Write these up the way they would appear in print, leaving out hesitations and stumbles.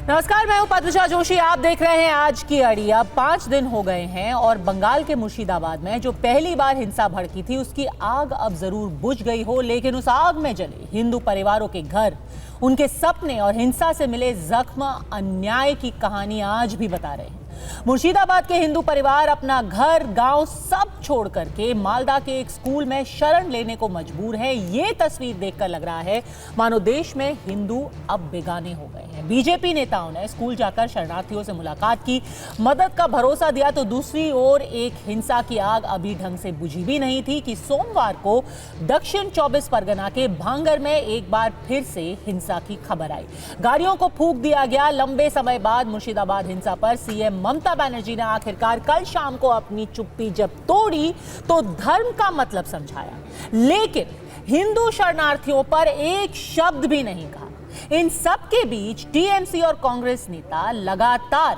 नमस्कार, मैं हूं पद्मजा जोशी। आप देख रहे हैं आज की अड़ी। अब 5 दिन हो गए हैं और बंगाल के मुर्शिदाबाद में जो पहली बार हिंसा भड़की थी उसकी आग अब जरूर बुझ गई हो, लेकिन उस आग में जले हिंदू परिवारों के घर, उनके सपने और हिंसा से मिले जख्म अन्याय की कहानी आज भी बता रहे हैं। मुर्शिदाबाद के हिंदू परिवार अपना घर, गांव सब छोड़ करके मालदा के एक स्कूल में शरण लेने को मजबूर है। ये तस्वीर देखकर लग रहा है मानो देश में हिंदू अब बेगाने हो गए हैं। बीजेपी नेताओं ने स्कूल जाकर शरणार्थियों से मुलाकात की, मदद का भरोसा दिया, तो दूसरी ओर एक हिंसा की आग अभी ढंग से बुझी भी नहीं थी कि सोमवार को दक्षिण 24 परगना के भांगर में एक बार फिर से हिंसा की खबर आई। गाड़ियों को फूंक दिया गया। लंबे समय बाद मुर्शिदाबाद हिंसा पर सीएम ममता बनर्जी ने आखिरकार कल शाम को अपनी चुप्पी जब तोड़ी तो धर्म का मतलब समझाया, लेकिन हिंदू शरणार्थियों पर एक शब्द भी नहीं कहा। इन सब के बीच टीएमसी और कांग्रेस नेता लगातार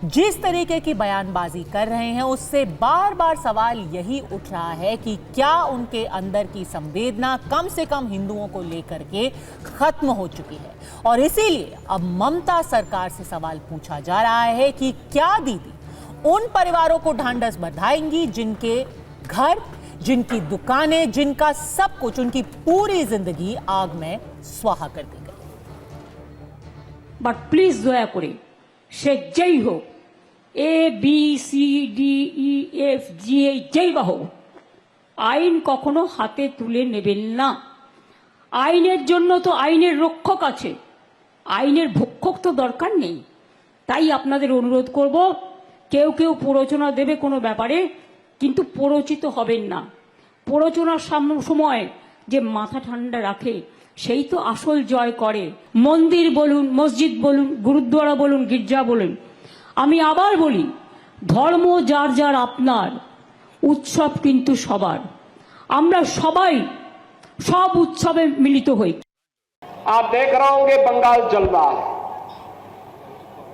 जिस तरीके की बयानबाजी कर रहे हैं उससे बार बार सवाल यही उठ रहा है कि क्या उनके अंदर की संवेदना कम से कम हिंदुओं को लेकर के खत्म हो चुकी है। और इसीलिए अब ममता सरकार से सवाल पूछा जा रहा है कि क्या दीदी उन परिवारों को ढांढस बंधाएंगी जिनके घर, जिनकी दुकानें, जिनका सब कुछ, उनकी पूरी जिंदगी आग में स्वाहा कर दी गई। बट प्लीज दया करे সে যেই হোক, ABCDEFG যেই বা হোক, আইন কখনো হাতে তুলে নেবেন না। আইনের জন্য তো আইনের রক্ষক আছে, আইনের ভক্ষক তো দরকার নেই। তাই আপনাদের অনুরোধ করব, কেউ কেউ প্ররোচনা দেবে কোনো ব্যাপারে, কিন্তু প্ররোচিত হবেন না। প্ররোচনার সময় যে মাথা ঠান্ডা রাখে সেই তো আসল জয় করে। মন্দির বলুন, মসজিদ বলুন, গুরুদ্বারা বলুন, গির্জা বলুন, আমি আবার বলি, ধর্ম যার যার আপনার, উৎসব কিন্তু সবার। আমরা সবাই सब उत्सवे मिलित हुई। आप देख रहे होंगे बंगाल जल रहा है,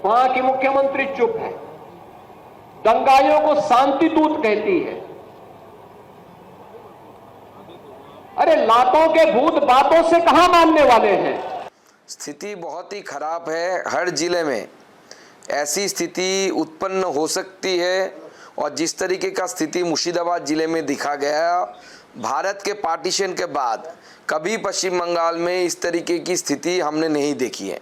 वहां की मुख्यमंत्री चुप है, दंगाइयों को शांति दूत कहती है। अरे लातों के भूत बातों से कहां मानने वाले हैं। स्थिति बहुत ही खराब है। हर जिले में ऐसी स्थिति उत्पन्न हो सकती है और जिस तरीके का स्थिति मुर्शिदाबाद जिले में दिखा गया, भारत के पार्टीशन के बाद कभी पश्चिम बंगाल में इस तरीके की स्थिति हमने नहीं देखी है।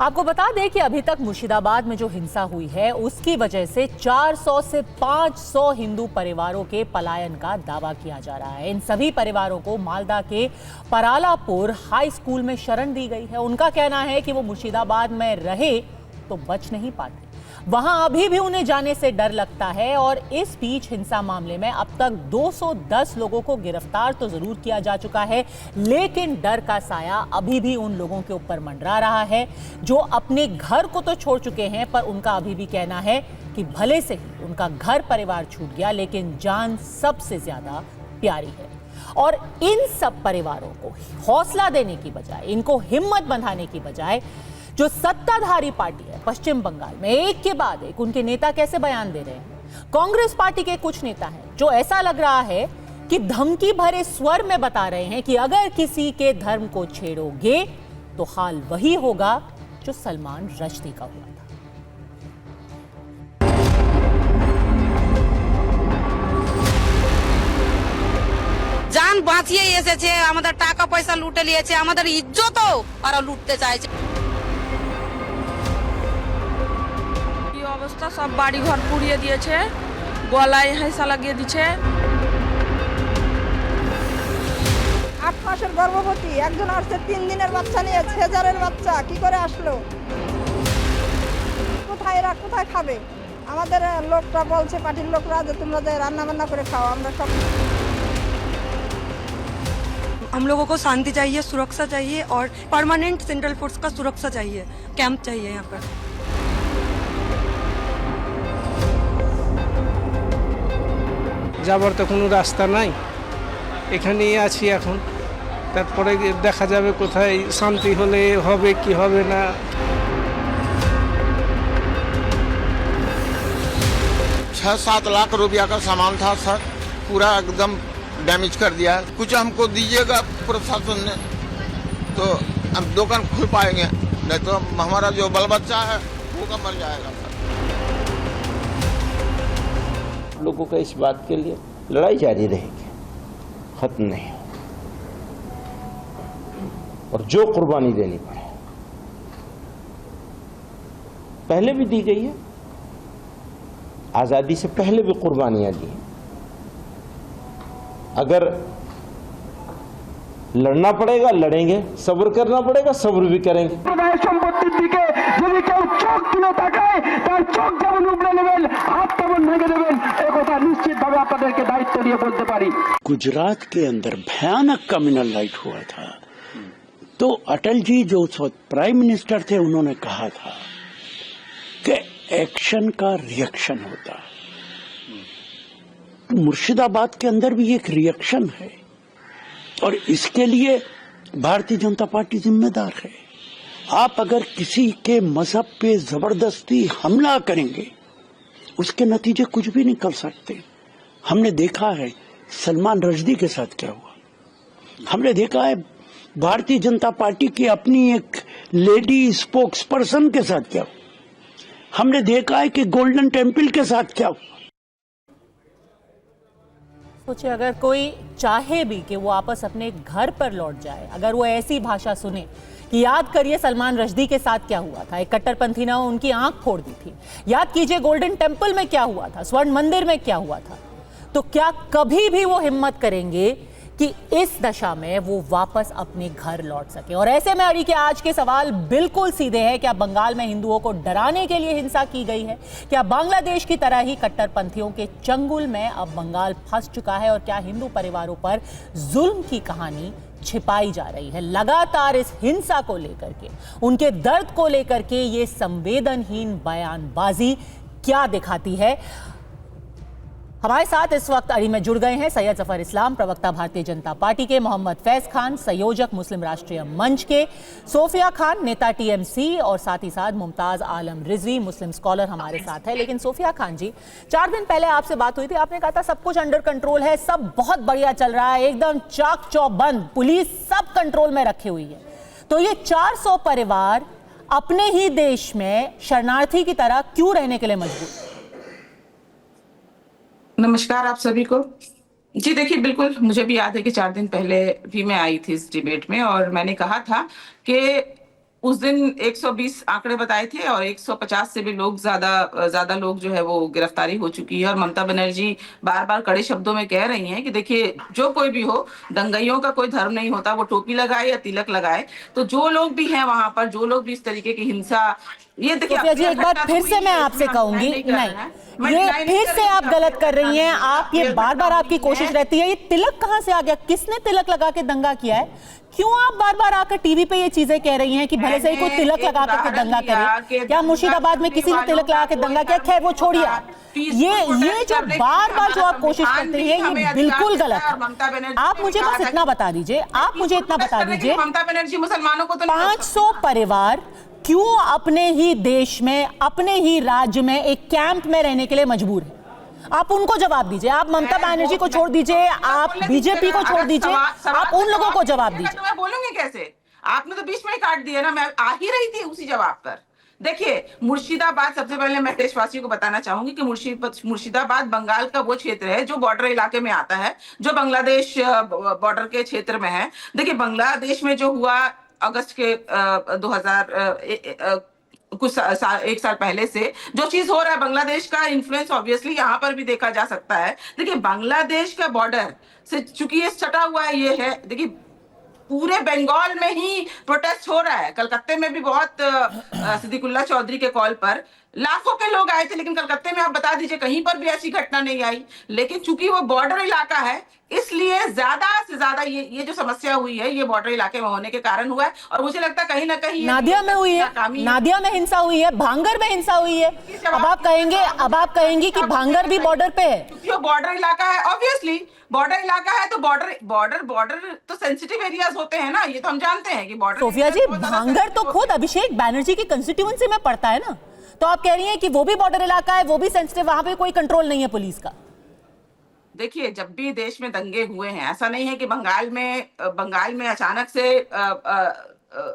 आपको बता दें कि अभी तक मुर्शिदाबाद में जो हिंसा हुई है उसकी वजह से 400 से 500 हिंदू परिवारों के पलायन का दावा किया जा रहा है। इन सभी परिवारों को मालदा के परालापुर हाई स्कूल में शरण दी गई है। उनका कहना है कि वो मुर्शिदाबाद में रहे तो बच नहीं पाते, वहां अभी भी उन्हें जाने से डर लगता है। और इस बीच हिंसा मामले में अब तक 210 लोगों को गिरफ्तार तो जरूर किया जा चुका है, लेकिन डर का साया अभी भी उन लोगों के ऊपर मंडरा रहा है जो अपने घर को तो छोड़ चुके हैं, पर उनका अभी भी कहना है कि भले से ही उनका घर परिवार छूट गया लेकिन जान सबसे ज्यादा प्यारी है। और इन सब परिवारों को हौसला देने की बजाय, इनको हिम्मत बंधाने की बजाय, जो सत्ताधारी पार्टी है पश्चिम बंगाल में, एक के बाद एक उनके नेता कैसे बयान दे रहे हैं। कांग्रेस पार्टी के कुछ नेता हैं जो ऐसा लग रहा है कि धमकी भरे स्वर में बता रहे हैं कि अगर किसी के धर्म को छेड़ोगे तो हाल वही होगा जो सलमान रश्दी का हुआ था। जान বাঁচিয়ে এসেছে, আমাদের টাকা পয়সা লুটে নিয়েছে, আমাদের ইজ্জতও ওরা লুটতে চাইছে। কি অবস্থা, সব বাড়ি ঘর পুড়িয়ে দিয়েছে, গলায় হেসা লাগিয়ে দিয়েছে। 8 মাসের গর্ভবতী একজন আসছে, 3 দিনের বাচ্চা নিয়ে, ছেজারের বাচ্চা কি করে আসলো, কোথায় এরা কোথায় খাবে। আমাদের লোকরা বলছে, পার্টির লোকরা, যে তোমরা যে রান্না বান্না করে খাও, আমরা সব। हम लोगों को शांति चाहिए, सुरक्षा चाहिए और परमानेंट सेंट्रल फोर्स का सुरक्षा चाहिए, कैंप चाहिए यहाँ पर। যাবার তো কোনো রাস্তা নাই, এখানেই আছি এখন। তারপরে দেখা যাবে কোথায় শান্তি হলে হবে কি হবে না। 6-7 लाख रुपया का सामान था सर, पूरा एकदम डैमेज कर दिया है। कुछ हमको दीजिएगा प्रशासन ने, तो हम दुकान खुल पाएंगे, नहीं तो हमारा जो बाल बच्चा है वो मर जाएगा। लोगों का इस बात के लिए लड़ाई जारी रहेगी, खत्म नहीं। और जो कुर्बानी देनी पड़े, पहले भी दी गई है, आजादी से पहले भी कुर्बानियां दी। अगर लड़ना पड़ेगा लड़ेंगे, सब्र करना पड़ेगा सब्र भी करेंगे। সম্পত্তির দিকে যদি কেউ চোখ তুলে তাকায় তার চোখ যেমন উপড়ে নেবেন, হাত তেমন ভেঙে দেবেন, একথা নিশ্চিতভাবে আপনাদেরকে দায়িত্ব দিয়ে বলতে পারি। गुजरात के अंदर भयानक कम्युनल राइट हुआ था, तो अटल जी जो उस वक्त प्राइम मिनिस्टर थे उन्होंने कहा था कि एक्शन का रिएक्शन होता है। मुर्शिदाबाद के अंदर भी एक रिएक्शन है और इसके लिए भारतीय जनता पार्टी जिम्मेदार है। आप अगर किसी के मजहब पे जबरदस्ती हमला करेंगे उसके नतीजे कुछ भी निकल सकते। हमने देखा है सलमान रश्दी के साथ क्या हुआ, हमने देखा है भारतीय जनता पार्टी की अपनी एक लेडी स्पोक्स पर्सन के साथ क्या हुआ, हमने देखा है कि गोल्डन टेम्पल के साथ क्या हुआ। सोचिए अगर कोई चाहे भी कि वो वापस अपने घर पर लौट जाए, अगर वो ऐसी भाषा सुने कि याद करिए सलमान रश्दी के साथ क्या हुआ था, एक कट्टरपंथी ने उनकी आंख फोड़ दी थी, याद कीजिए गोल्डन टेम्पल में क्या हुआ था, स्वर्ण मंदिर में क्या हुआ था, तो क्या कभी भी वो हिम्मत करेंगे कि इस दशा में वो वापस अपने घर लौट सके। और ऐसे में अड़ी के आज के सवाल बिल्कुल सीधे हैं, क्या बंगाल में हिंदुओं को डराने के लिए हिंसा की गई है? क्या बांग्लादेश की तरह ही कट्टरपंथियों के चंगुल में अब बंगाल फंस चुका है? और क्या हिंदू परिवारों पर जुल्म की कहानी छिपाई जा रही है? लगातार इस हिंसा को लेकर के, उनके दर्द को लेकर के ये संवेदनहीन बयानबाजी क्या दिखाती है? हमारे साथ इस वक्त अड़ी में जुड़ गए हैं सैयद जफर इस्लाम, प्रवक्ता भारतीय जनता पार्टी के, मोहम्मद फैज खान, संयोजक मुस्लिम राष्ट्रीय मंच के, सोफिया खान, नेता टीएमसी, और साथ ही साथ मुमताज आलम रिजवी, मुस्लिम स्कॉलर हमारे साथ है। लेकिन सोफिया खान जी, 4 दिन पहले आपसे बात हुई थी, आपने कहा था सब कुछ अंडर कंट्रोल है, सब बहुत बढ़िया चल रहा है, एकदम चाक चौबंद, पुलिस सब कंट्रोल में रखी हुई है। तो ये 400 परिवार अपने ही देश में शरणार्थी की तरह क्यों रहने के लिए मजबूर? नमस्कार आप सभी को। जी देखिए, बिल्कुल मुझे भी याद है कि 4 दिन पहले भी मैं आई थी इस डिबेट में और मैंने कहा था कि उस दिन 120 आंकड़े बताए थे और 150 से भी लोग ज्यादा लोग जो है वो गिरफ्तारी हो चुकी है। और ममता बनर्जी बार बार कड़े शब्दों में कह रही हैं कि देखिए जो कोई भी हो, दंगाइयों का कोई धर्म नहीं होता, वो टोपी लगाए या तिलक लगाए। तो जो लोग भी हैं वहां पर, जो लोग भी इस तरीके की हिंसा, ये देखिए जी एक बार फिर से मैं आपसे कहूंगी, नहीं ये फिर से आप गलत कर रही हैं। आप ये बार बार आपकी कोशिश रहती है, ये तिलक कहां से आ गया? किसने तिलक लगा के दंगा किया है? क्यों आप बार बार आकर टीवी पे ये चीजें कह रही हैं कि भले से ही कोई तिलक लगा करके दंगा करे? क्या मुर्शिदाबाद में किसी ने तिलक लगा के दंगा किया? खैर वो छोड़िए, ये जो बार बार जो आप कोशिश करते हैं ये बिल्कुल गलत है। आप मुझे बस इतना बता दीजिए, आप मुझे इतना बता दीजिए, ममता बनर्जी मुसलमानों को 500 परिवार क्यों अपने ही देश में, अपने ही राज्य में एक कैंप में रहने के लिए मजबूर है? आप उनको जवाब दीजिए। आप ममता बनर्जी को छोड़ दीजिए, आप बीजेपी को छोड़ दीजिए, आप उन लोगों को जवाब दीजिए। मैं बोलूंगी कैसे? आपने तो बीच में ही काट दिया ना, मैं आ ही रही थी उसी जवाब पर। देखिए मुर्शिदाबाद, सबसे पहले मैं देशवासियों को बताना चाहूंगी कि मुर्शिदाबाद बंगाल का वो क्षेत्र है जो बॉर्डर इलाके में आता है, जो बांग्लादेश बॉर्डर के क्षेत्र में है। देखिए बांग्लादेश में जो हुआ अगस्त के 2000 कुछ एक साल पहले से जो चीज हो रहा है, बांग्लादेश का इन्फ्लुएंस ऑब्वियसली यहाँ पर भी देखा जा सकता है। देखिए बांग्लादेश का बॉर्डर से चूंकि ये सटा हुआ है, ये है, देखिए पूरे बंगाल में ही प्रोटेस्ट हो रहा है। कलकत्ते में भी बहुत सिद्दीकुल्ला चौधरी के कॉल पर लाखों के लोग आए थे, लेकिन कलकत्ते में आप बता दीजिए कहीं पर भी ऐसी घटना नहीं आई। लेकिन चूंकि वो बॉर्डर इलाका है, इसलिए ज्यादा से ज्यादा ये जो समस्या हुई है ये बॉर्डर इलाके में होने के कारण हुआ है। और मुझे लगता है कहीं ना कहीं नादिया में हुई है, नादिया में हिंसा हुई है, भांगर में हिंसा हुई है। अब आप कहेंगे कि भांगर भी बॉर्डर पे है, क्योंकि वो बॉर्डर इलाका है। ऑब्वियसली बॉर्डर इलाका है तो बॉर्डर तो सेंसिटिव एरियाज होते हैं ना, ये तो हम जानते हैं कि बॉर्डर। सोफिया जी, भांगर तो खुद अभिषेक बैनर्जी की कंस्टिट्यूएंसी में पड़ता है ना, तो आप कह रही हैं कि वो भी बॉर्डर इलाका है, वो भी सेंसिटिव, वहां पे कोई कंट्रोल नहीं है पुलिस का। देखिए जब भी देश में दंगे हुए हैं, ऐसा नहीं है कि बंगाल में अचानक से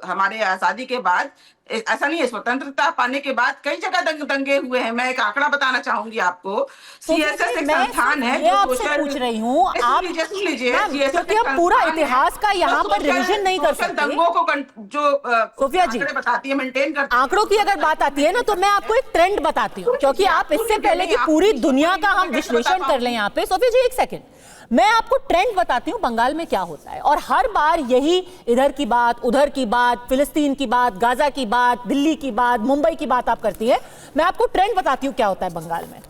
हमारे आजादी के बाद, ऐसा नहीं है, स्वतंत्रता पाने के बाद कई जगह दंगे हुए हैं। मैं एक आंकड़ा बताना चाहूंगी आपको। सीएसएस एक संस्थान है मैं आपसे पूछ रही हूँ, आप क्योंकि हम पूरा इतिहास का यहाँ पर रिविजन नहीं कर सकते। दंगों को जो सोफिया जी बताती है, मेंटेन करती है। आंकड़ों की अगर बात आती है ना, तो मैं आपको एक ट्रेंड बताती हूँ, क्योंकि आप इससे पहले कि पूरी दुनिया का हम विश्लेषण कर लें यहाँ पे। सोफिया जी एक सेकंड, मैं आपको ट्रेंड बताती हूँ बंगाल में क्या होता है। और हर बार यही इधर की बात, उधर की बात, फिलिस्तीन की बात, गाजा की बात, दिल्ली की बात, मुंबई की बात आप करती है। मैं आपको ट्रेंड बताती हूँ क्या होता है बंगाल में।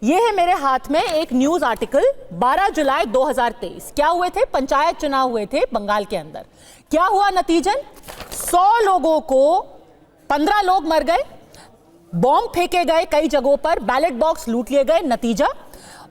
ये है मेरे हाथ में एक न्यूज आर्टिकल, 12 जुलाई 2023। क्या हुए थे? पंचायत चुनाव हुए थे बंगाल के अंदर। क्या हुआ नतीजन? 100 लोगों को 15 लोग मर गए, बॉम्ब फेंके गए कई जगहों पर, बैलेट बॉक्स लूट लिए गए। नतीजा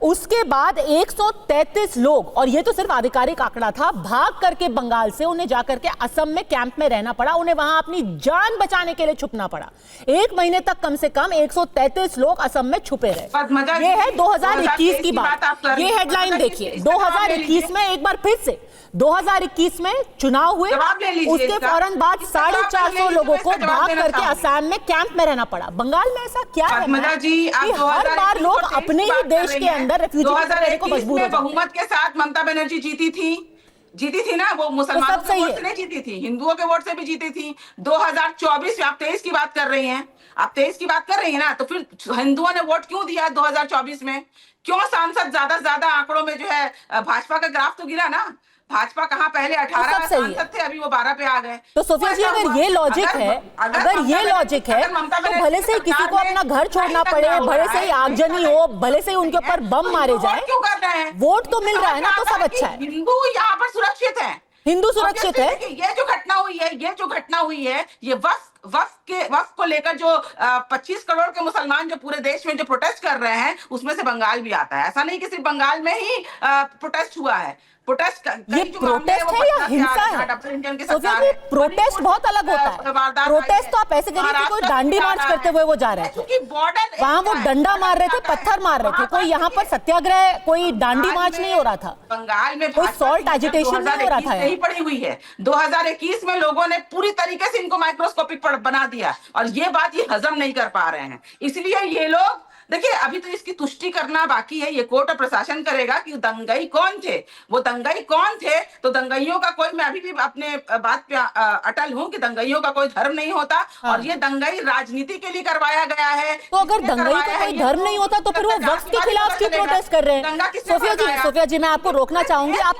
उसके बाद 133 लोग, और ये तो सिर्फ आधिकारिक आंकड़ा था, भाग करके बंगाल से उन्हें जाकर के असम में कैंप में रहना पड़ा। उन्हें वहां अपनी जान बचाने के लिए छुपना पड़ा। 1 महीने तक कम से कम 133 लोग असम में छुपे रहे। ये है 2021 की बात। ये हेडलाइन देखिए, 2021 में एक बार फिर से 2021 में चुनाव हुए, उसके फौरन बाद 450 लोगों को भाग करके असम में कैंप में रहना पड़ा। बंगाल में ऐसा क्या है कि हर बार लोग अपने ही देश के अंदर रेफ्यूजी को मजबूर हो बहुमत के साथ ममता बनर्जी जीती थी ना। वो मुसलमानों के वोट से नहीं जीती थी, हिंदुओं के वोट से भी जीती थी। 2024 आप 23 की बात कर रही हैं, आप 23 की बात कर रही हैं ना, तो फिर हिंदुओं ने वोट क्यों दिया 2024 में? क्यों सांसद ज्यादा से ज्यादा आंकड़ों में जो है भाजपा का ग्राफ तो गिरा ना। भाजपा कहाँ पहले 18 सांसद थे, अभी वो 12 पे आ गए। तो सोफिया जी अगर ये लॉजिक है, अगर ये लॉजिक है, तो भले से किसी को अपना घर छोड़ना पड़े, भले से आगजनी हो, भले से उनके ऊपर बम मारे जाए, क्यों कर रहे हैं? वोट तो मिल रहा है ना, तो सब अच्छा है। हिंदू यहाँ पर सुरक्षित है, हिंदू सुरक्षित है। ये जो घटना हुई है, ये वक्फ को लेकर जो 25 करोड़ के मुसलमान जो पूरे देश में जो प्रोटेस्ट कर रहे हैं, उसमें से बंगाल भी आता है। ऐसा नहीं कि सिर्फ बंगाल में ही प्रोटेस्ट हुआ है। ये प्रोटेस्ट है या हिंसा है? सोफिया जी, प्रोटेस्ट बहुत अलग होता है। प्रोटेस्ट तो आप ऐसे करिए कि कोई डांडी मार्च करते हुए वो जा रहे थे, वहां वो डंडा मार रहे थे, पत्थर मार रहे थे। कोई यहाँ पर सत्याग्रह, कोई डांडी मार्च नहीं हो रहा था, बंगाल में कोई सॉल्ट एजिटेशन नहीं हो रहा था। नहीं पड़ी हुई है। 2021 में लोगों ने पूरी तरीके से इनको माइक्रोस्कोपिक बना दिया, और ये बात ये हजम नहीं कर पा रहे हैं। इसलिए ये लोग, देखिए अभी तो इसकी तुष्टि करना बाकी है, ये कोर्ट और प्रशासन करेगा कि दंगाई कौन थे। वो दंगाई कौन थे, तो दंगाइयों का कोई, मैं अभी भी अपने बात पे अटल हूं कि दंगाइयों का कोई धर्म नहीं होता। और ये दंगाई राजनीति के लिए करवाया गया है। तो अगर दंगाई का कोई धर्म नहीं होता, तो फिर वो वक्त के खिलाफ क्यों प्रोटेस्ट कर रहे हैं? सोफिया जी मैं आपको रोकना चाहूंगी, आप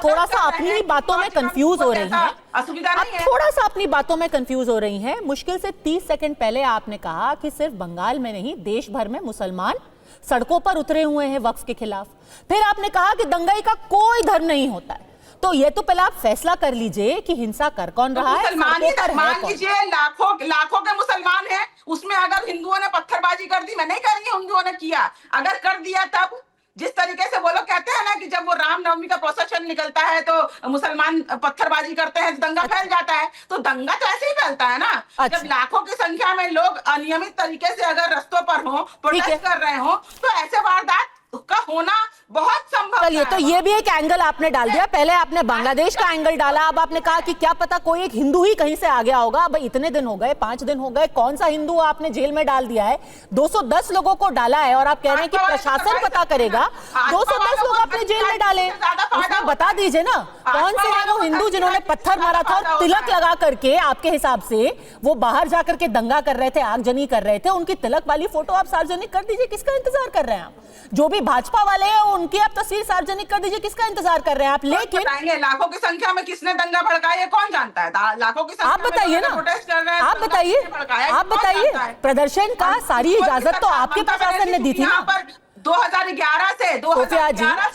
थोड़ा सा अपनी बातों में कंफ्यूज हो रही हैं। आप थोड़ा सा अपनी बातों में कंफ्यूज हो रही हैं। मुश्किल से 30 सेकंड पहले आपने कहा कि सिर्फ बंगाल में नहीं, देश भर में मुसलमान सड़कों पर उतरे हुए हैं वक्फ के खिलाफ। फिर आपने कहा कि दंगाई का कोई धर्म नहीं होता है। तो ये तो पहले आप फैसला कर लीजिए कि हिंसा कर कौन रहा है। मान लीजिए लाखों के मुसलमान हैं, उसमें अगर हिंदुओं ने पत्थरबाजी कर दी, मैं नहीं कह रही हूं हिंदुओं ने किया, अगर कर दिया, तब जिस तरीके से वो लोग कहते हैं ना कि जब वो रामनवमी का प्रोसेशन निकलता है तो मुसलमान पत्थरबाजी करते हैं, दंगा फैल जाता है, तो दंगा तो ऐसे ही फैलता है ना। अच्छा। जब लाखों की संख्या में लोग अनियमित तरीके से अगर रास्तों पर हो, प्रोटेस्ट कर रहे हो, तो ऐसे वारदात का होना बहुत संभव है। चलिए, तो ये भी एक एंगल आपने डाल दिया। पहले आपने बांग्लादेश का एंगल डाला, अब आपने कहा कि क्या पता कोई एक हिंदू ही कहीं से आ गया होगा। भाई इतने दिन हो गए, 5 दिन हो गए, कौन सा हिंदू आपने जेल में डाल दिया है? 210 लोगों को डाला है, और आप कह रहे हैं कि प्रशासन पता करेगा। 210 लोग आपने जेल में डाले, उसमें बता दीजिए ना कौन से हैं वो हिंदू जिन्होंने पत्थर मारा था और तिलक लगा करके, आपके हिसाब से वो बाहर जाकर के दंगा कर रहे थे, आगजनी कर रहे थे। उनकी तिलक वाली फोटो आप सार्वजनिक कर दीजिए। किसका इंतजार कर रहे हैं आप? जो भी भाजपा वाले हैं उनकी आप तस्वीर सार्वजनिक कर दीजिए। किसका इंतजार कर रहे हैं आप? लेकिन लाखों की संख्या में किसने दंगा भड़काया है, कौन जानता है? लाखों की संख्या, आप बताइए ना, प्रोटेस्ट कर रहे हैं, आप बताइए। प्रदर्शन का सारी इजाजत तो आपके प्रशासन ने दी थी ना। 2011 से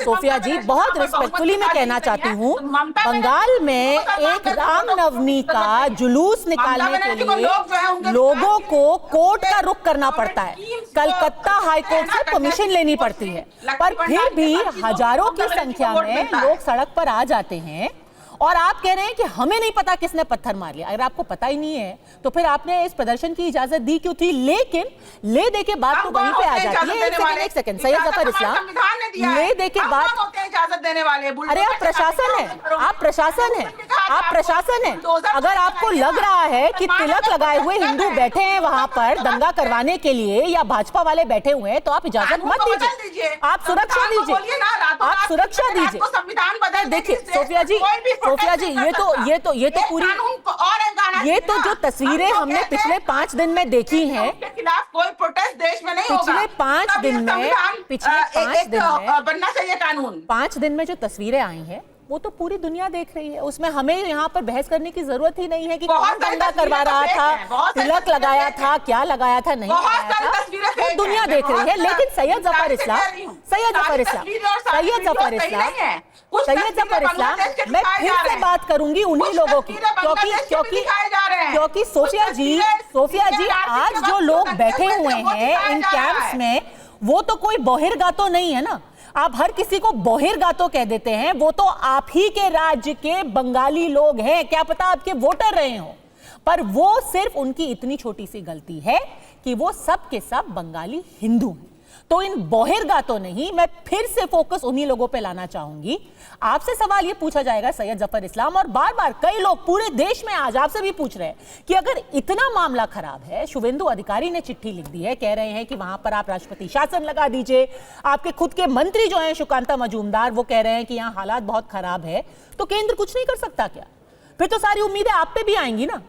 सोफिया जी बहुत रिस्पेक्टफुली मैं कहना चाहती हूँ, बंगाल में एक रामनवमी का जुलूस निकालने के लिए लोगों को कोर्ट का रुख करना पड़ता है, कलकत्ता हाईकोर्ट से परमिशन लेनी पड़ती है, पर फिर भी हजारों की संख्या में लोग सड़क पर आ जाते हैं। और आप कह रहे हैं कि हमें नहीं पता किसने पत्थर मार लिया। अगर आपको पता ही नहीं है तो फिर आपने इस प्रदर्शन की इजाजत दी क्यों थी? लेकिन ले दे के बात तो वहीं पे आ जाती है। एक सेकंड, सैयद जफर इस्लाम, दिया ले दे के हम बात, कौन होते हैं इजाजत देने वाले? अरे आप प्रशासन है, आप प्रशासन है, आप प्रशासन है। अगर आपको लग रहा है कि तिलक लगाए हुए हिंदू बैठे हैं वहां पर दंगा करवाने के लिए या भाजपा वाले बैठे हुए हैं तो आप इजाजत मत दीजिए, आप सुरक्षा दीजिए, आप सुरक्षा दीजिए। संविधान बदल देखिए सोफिया जी, सोफिया जी, ये तो पूरी, ये तो जो तस्वीरें हमने पिछले 5 दिन में देखी हैं, के खिलाफ कोई प्रोटेस्ट देश में नहीं होगा। पिछले 5 दिन में बनना चाहिए कानून। 5 दिन में जो तस्वीरें आई हैं वो तो पूरी दुनिया देख रही है, उसमें हमें यहाँ पर बहस करने की जरूरत ही नहीं है कि कौन दंगा करवा रहा था, तिलक लगाया था, क्या लगाया था, नहीं लगाया था, वो दुनिया देख रही है। लेकिन सैयद जफर इस्लाम, मैं फिर से बात करूंगी उन्हीं लोगों की, क्योंकि सोफिया जी आज जो लोग बैठे हुए हैं इन कैंप्स में वो तो कोई बहिर्गतो नहीं है ना। आप हर किसी को बहिर्गतो कह देते हैं, वो तो आप ही के राज्य के बंगाली लोग हैं, क्या पता आपके वोटर रहे हो, पर वो सिर्फ उनकी इतनी छोटी सी गलती है कि वो सब के सब बंगाली हिंदू हैं। तो इन बहिर्गतो नहीं, मैं फिर से फोकस उन्हीं लोगों पे लाना चाहूंगी। आपसे सवाल ये पूछा जाएगा सैयद जफर इस्लाम, और बार बार कई लोग पूरे देश में आज आपसे भी पूछ रहे हैं कि अगर इतना मामला खराब है, शुभेंदु अधिकारी ने चिट्ठी लिख दी है, कह रहे हैं कि वहां पर आप राष्ट्रपति शासन लगा दीजिए, आपके खुद के मंत्री जो हैं सुकांता मजूमदार वो कह रहे हैं कि यहाँ हालात बहुत खराब है, तो केंद्र कुछ नहीं कर सकता क्या? फिर तो सारी उम्मीदें आप पे भी आएंगी ना।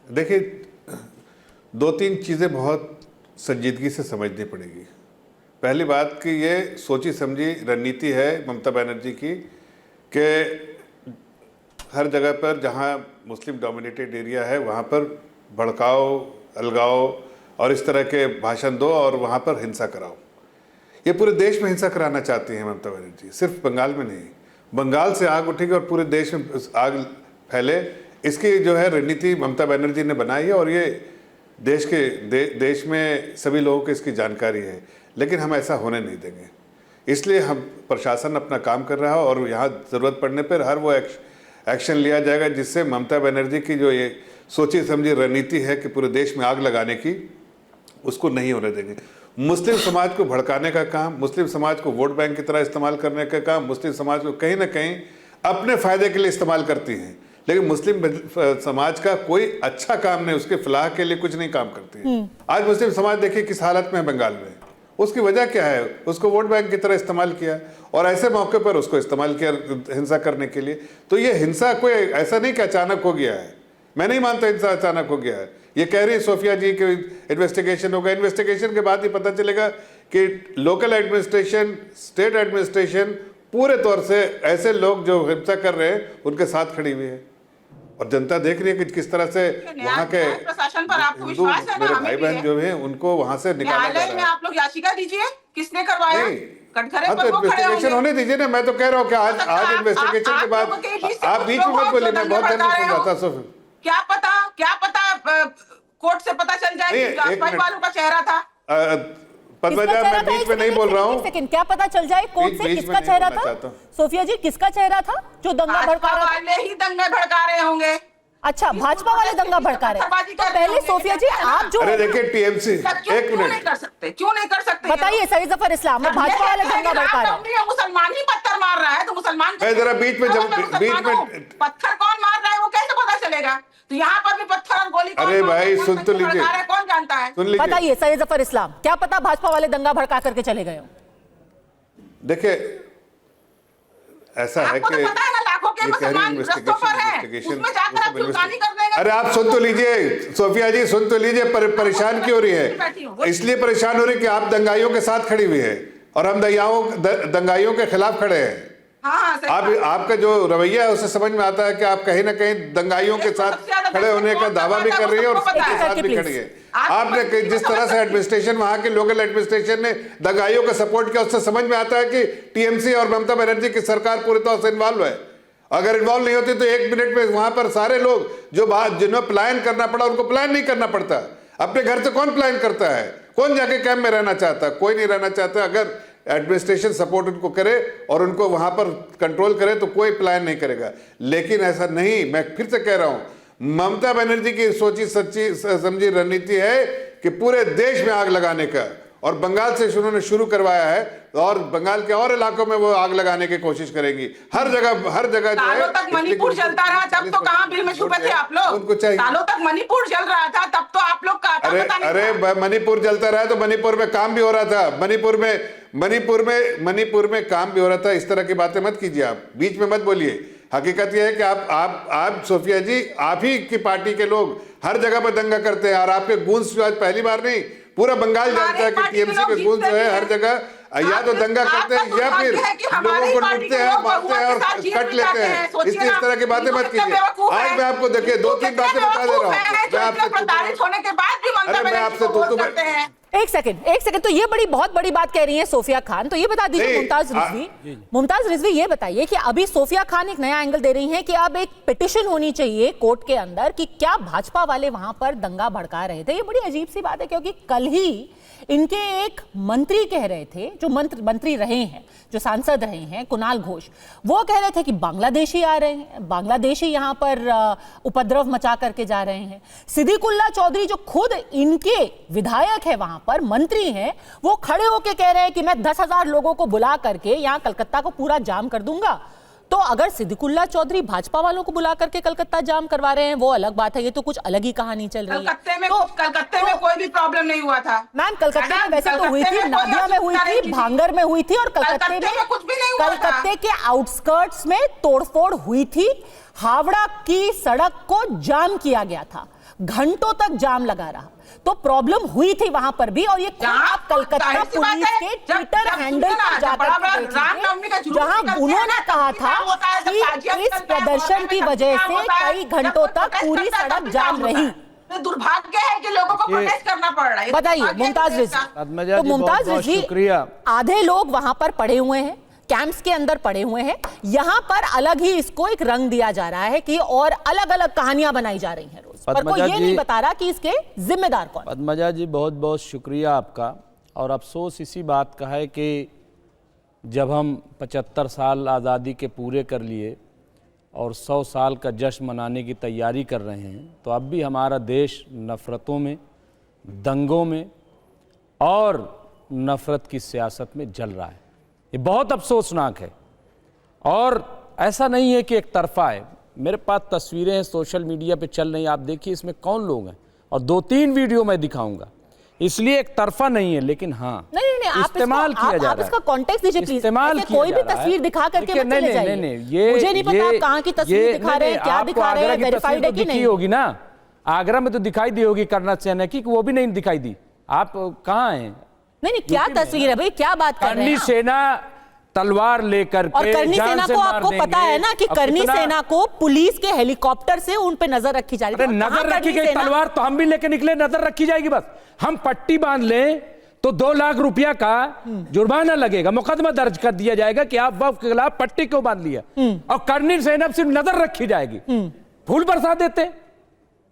देखिए, 2-3 चीज़ें बहुत संजीदगी से समझनी पड़ेगी। पहली बात कि ये सोची समझी रणनीति है ममता बनर्जी की कि हर जगह पर जहाँ मुस्लिम डोमिनेटेड एरिया है वहाँ पर भड़काओ, अलगाओ और इस तरह के भाषण दो और वहाँ पर हिंसा कराओ। ये पूरे देश में हिंसा कराना चाहती हैं ममता बनर्जी, सिर्फ बंगाल में नहीं। बंगाल से आग उठेगी और पूरे देश में आग फैले, इसकी जो है रणनीति ममता बनर्जी ने बनाई है और ये देश में सभी लोगों को इसकी जानकारी है, लेकिन हम ऐसा होने नहीं देंगे। इसलिए हम प्रशासन अपना काम कर रहा है और यहाँ ज़रूरत पड़ने पर हर वो एक्शन लिया जाएगा जिससे ममता बनर्जी की जो ये सोची समझी रणनीति है कि पूरे देश में आग लगाने की, उसको नहीं होने देंगे। मुस्लिम समाज को भड़काने का काम, मुस्लिम समाज को वोट बैंक की तरह इस्तेमाल करने का काम, मुस्लिम समाज को कहीं ना कहीं अपने फ़ायदे के लिए इस्तेमाल करती हैं, लेकिन मुस्लिम समाज का कोई अच्छा काम नहीं, उसके फलाह के लिए कुछ नहीं काम करती है। आज मुस्लिम समाज देखिए किस हालत में है बंगाल में, उसकी वजह क्या है? उसको वोट बैंक की तरह इस्तेमाल किया और ऐसे मौके पर उसको इस्तेमाल किया हिंसा करने के लिए। तो ये हिंसा कोई ऐसा नहीं कि अचानक हो गया है, मैं नहीं मानता हिंसा अचानक हो गया है। ये कह रही है सोफिया जी कि इन्वेस्टिगेशन होगा, इन्वेस्टिगेशन के बाद ही पता चलेगा कि लोकल एडमिनिस्ट्रेशन, स्टेट एडमिनिस्ट्रेशन पूरे तौर से ऐसे लोग जो हिंसा कर रहे हैं उनके साथ खड़ी हुई है और जनता देख रही है कि किस तरह से वहाँ के प्रशासन पर आपको हिंदू विश्वास है ना? मेरे हमें भाई भी बहन है। जो हैं उनको वहाँ से निकाला जा न्यायालय में रहा है। आप लोग याचिका दीजिए, किसने करवाया? कटघरे हाँ, पर तो वो खड़े इन्वेस्टिगेशन होंगे। होने दीजिए ना। मैं तो कह रहा हूँ कि आज इन्वेस्टिगेशन के बाद आप बीच में मत बोलिए, मैं बहुत देर से सुन रहा था। सोफी क्या पता कोर्ट से पता चल जाए कि आसपास वालों का चेहरा था। पद्मजा, मैं बीच में नहीं बोल रहा हूँ। सेकंड, क्या पता चल जाए कोर्ट से किसका चेहरा था? सोफिया जी, किसका चेहरा था जो दंगा भड़का रहा था? वाले ही दंगे भड़का रहे होंगे। अच्छा, भाजपा वाले दंगा भड़का रहे हैं। तो पहले सोफिया जी आप जो, अरे देखिए टीएमसी, एक क्यों नहीं मिनट कर सकते? क्यों नहीं कर सकते? बताइए सैयद जफर इस्लाम, भाजपा वाले दंगा भड़का रहे हैं। मुसलमान ही पत्थर मार रहा है तो मुसलमान मैं जरा बीच में पत्थर कौन मार रहा है वो कैसे पता चलेगा? तो यहाँ पर भी पत्थर और गोली कौन अरे मार रहा है, भाई कौन सुन तो पत्थर लीजिए, भड़का रहा है, कौन जानता है? सुन लीजिए। बताइए सैयद जफर इस्लाम, क्या पता भाजपा वाले दंगा भड़का करके चले गए हो? देखिए ऐसा है कि अरे आप सुन तो लीजिए सोफिया जी, सुन तो लीजिए। परेशान क्यों हो रही है? इसलिए परेशान हो रही है कि आप दंगाइयों के साथ खड़ी हुई है और हम दंगाइयों के खिलाफ खड़े हैं। आपका जो रवैया है उससे समझ में आता है कि आप कहीं ना कहीं दंगाइयों के साथ खड़े होने का दावा भी कर रही है और सबके साथ भी खड़ी है। आपने जिस तरह से एडमिनिस्ट्रेशन, वहां के लोकल एडमिनिस्ट्रेशन ने दंगाइयों का सपोर्ट किया, उससे समझ में आता है कि टीएमसी और ममता बनर्जी की सरकार पूरी तरह से इन्वॉल्व है। अगर इन्वॉल्व नहीं होती तो 1 मिनट में वहां पर सारे लोग जिन्हें प्लान करना पड़ा उनको प्लान नहीं करना पड़ता। अपने घर से कौन प्लान करता है? कौन जाके कैंप में रहना चाहता? कोई नहीं रहना चाहता। अगर एडमिनिस्ट्रेशन सपोर्ट उनको करे और उनको वहां पर कंट्रोल करे तो कोई प्लान नहीं करेगा। लेकिन ऐसा नहीं, मैं फिर से कह रहा हूं, ममता बनर्जी की सोची सच्ची समझी रणनीति है कि पूरे देश में आग लगाने का, और बंगाल से उन्होंने शुरू करवाया है और बंगाल के और इलाकों में वो आग लगाने की कोशिश करेंगे। हर जगह जो है। सालों तक मणिपुर जलता रहा, तब तो कहाँ बिल में छुपे थे आप लोग? उनको चाहिए। सालों तक मणिपुर जल रहा था, तब तो आप लोग का अरे मणिपुर जलता रहा तो मणिपुर में काम भी हो रहा था, मणिपुर में काम भी हो रहा था। इस तरह की बातें मत कीजिए, आप बीच में मत बोलिए। हकीकत यह है कि आप सोफिया जी, आप ही की पार्टी के लोग हर जगह पर दंगा करते हैं, और आपके गूंज आज पहली बार नहीं, पूरा बंगाल जानता है कि टीएमसी के गूंज जो है हर जगह या तो दंगा करते हैं या फिर लोगों को लूटते हैं, मारते हैं और कट लेते हैं। इसलिए इस तरह की बातें मत कीजिए। आज मैं आपको देखिए 2-3 बातें बता दे रहा हूँ। मैं आपसे एक सेकंड, तो ये बहुत बड़ी बात कह रही है सोफिया खान। तो ये बता दीजिए मुमताज रिजवी, ये बताइए कि अभी सोफिया खान एक नया एंगल दे रही हैं कि अब एक पिटिशन होनी चाहिए कोर्ट के अंदर कि क्या भाजपा वाले वहां पर दंगा भड़का रहे थे। ये बड़ी अजीब सी बात है, क्योंकि कल ही इनके एक मंत्री कह रहे थे, जो मंत्री रहे हैं, जो सांसद रहे हैं, कुणाल घोष, वो कह रहे थे कि बांग्लादेशी आ रहे हैं, बांग्लादेशी यहाँ पर उपद्रव मचा करके जा रहे हैं। सिद्दीकुल्ला चौधरी जो खुद इनके विधायक है, वहां पर मंत्री हैं, वो खड़े होकर कह रहे हैं कि मैं 10,000 लोगों को बुला करके यहाँ कलकत्ता को पूरा जाम कर दूंगा। तो अगर सिद्दीकुल्ला चौधरी भाजपा वालों को बुला करके कलकत्ता जाम करवा रहे हैं, वो अलग बात है। ये तो कुछ अलग ही कहानी चल रही है। कलकत्ते में कोई भी प्रॉब्लम नहीं हुआ था मैम। कलकत्ते में वैसे तो हुई थी, नादिया में हुई थी, भांगर में हुई थी, और कलकत्ते में कुछ भी नहीं हुआ। कलकत्ते के आउटस्कर्ट्स में तोड़फोड़ हुई थी। हावड़ा की सड़क को जाम किया गया था, घंटों तक जाम लगा रहा। तो प्रॉब्लम हुई थी वहां पर भी। और ये आप कलकत्ता पुलिस के ट्विटर हैंडल पर जाकर जहां उन्होंने कहा था कि इस प्रदर्शन की वजह से कई घंटों तक पूरी सड़क जाम रही। दुर्भाग्य है कि लोगों को प्रोटेस्ट करना पड़ रहा है। बताइए मुमताज रिजवी। तो मुमताज रिजवी, आधे लोग वहां पर पड़े हुए हैं, कैंप्स के अंदर पड़े हुए हैं। यहां पर अलग ही इसको एक रंग दिया जा रहा है कि और अलग अलग कहानियां बनाई जा रही हैं रोज, पर कोई ये नहीं बता रहा कि इसके जिम्मेदार कौन। पद्मजा जी, बहुत बहुत शुक्रिया आपका। और अफसोस इसी बात का है कि जब हम 75 साल आज़ादी के पूरे कर लिए और 100 साल का जश्न मनाने की तैयारी कर रहे हैं, तो अब भी हमारा देश नफ़रतों में, दंगों में और नफ़रत की सियासत में जल रहा है। ये बहुत अफसोसनाक है। और ऐसा नहीं है कि एक तरफा है। मेरे पास तस्वीरें हैं, सोशल मीडिया पे चल रही हैं, आप देखिए इसमें कौन लोग हैं, और 2-3 वीडियो मैं दिखाऊंगा। इसलिए एक तरफा नहीं है, लेकिन हाँ नहीं, इस्तेमाल किया जा रहा है। आप इसका कॉन्टेक्स्ट दीजिए प्लीज। इस्तेमाल कोई भी तस्वीर दिखा करके मत चले जाइए। ये मुझे नहीं पता आप कहाँ की तस्वीर दिखा रहे हैं, क्या दिखा रहे हैं, वेरीफाइड है कि नहीं होगी ना। आगरा में तो दिखाई दी होगी कर्नल सेना की, वो भी नहीं दिखाई दी। आप कहाँ हैं? नहीं, क्या तस्वीर है भाई, क्या बात कर रहे हैं? सेना तलवार लेकर के, और करनी सेना को आपको पता है ना कि करनी सेना को पुलिस के हेलीकॉप्टर से उन पे नजर रखी जा रही है। नजर रखी गई, तलवार तो हम भी लेके निकले, नजर रखी जाएगी। बस हम पट्टी बांध लें तो 2 लाख रुपया का जुर्माना लगेगा, मुकदमा दर्ज कर दिया जाएगा कि आप वफ के खिलाफ पट्टी क्यों बांध लिया। और करनी सेना सिर्फ नजर रखी जाएगी। फूल बरसा देते,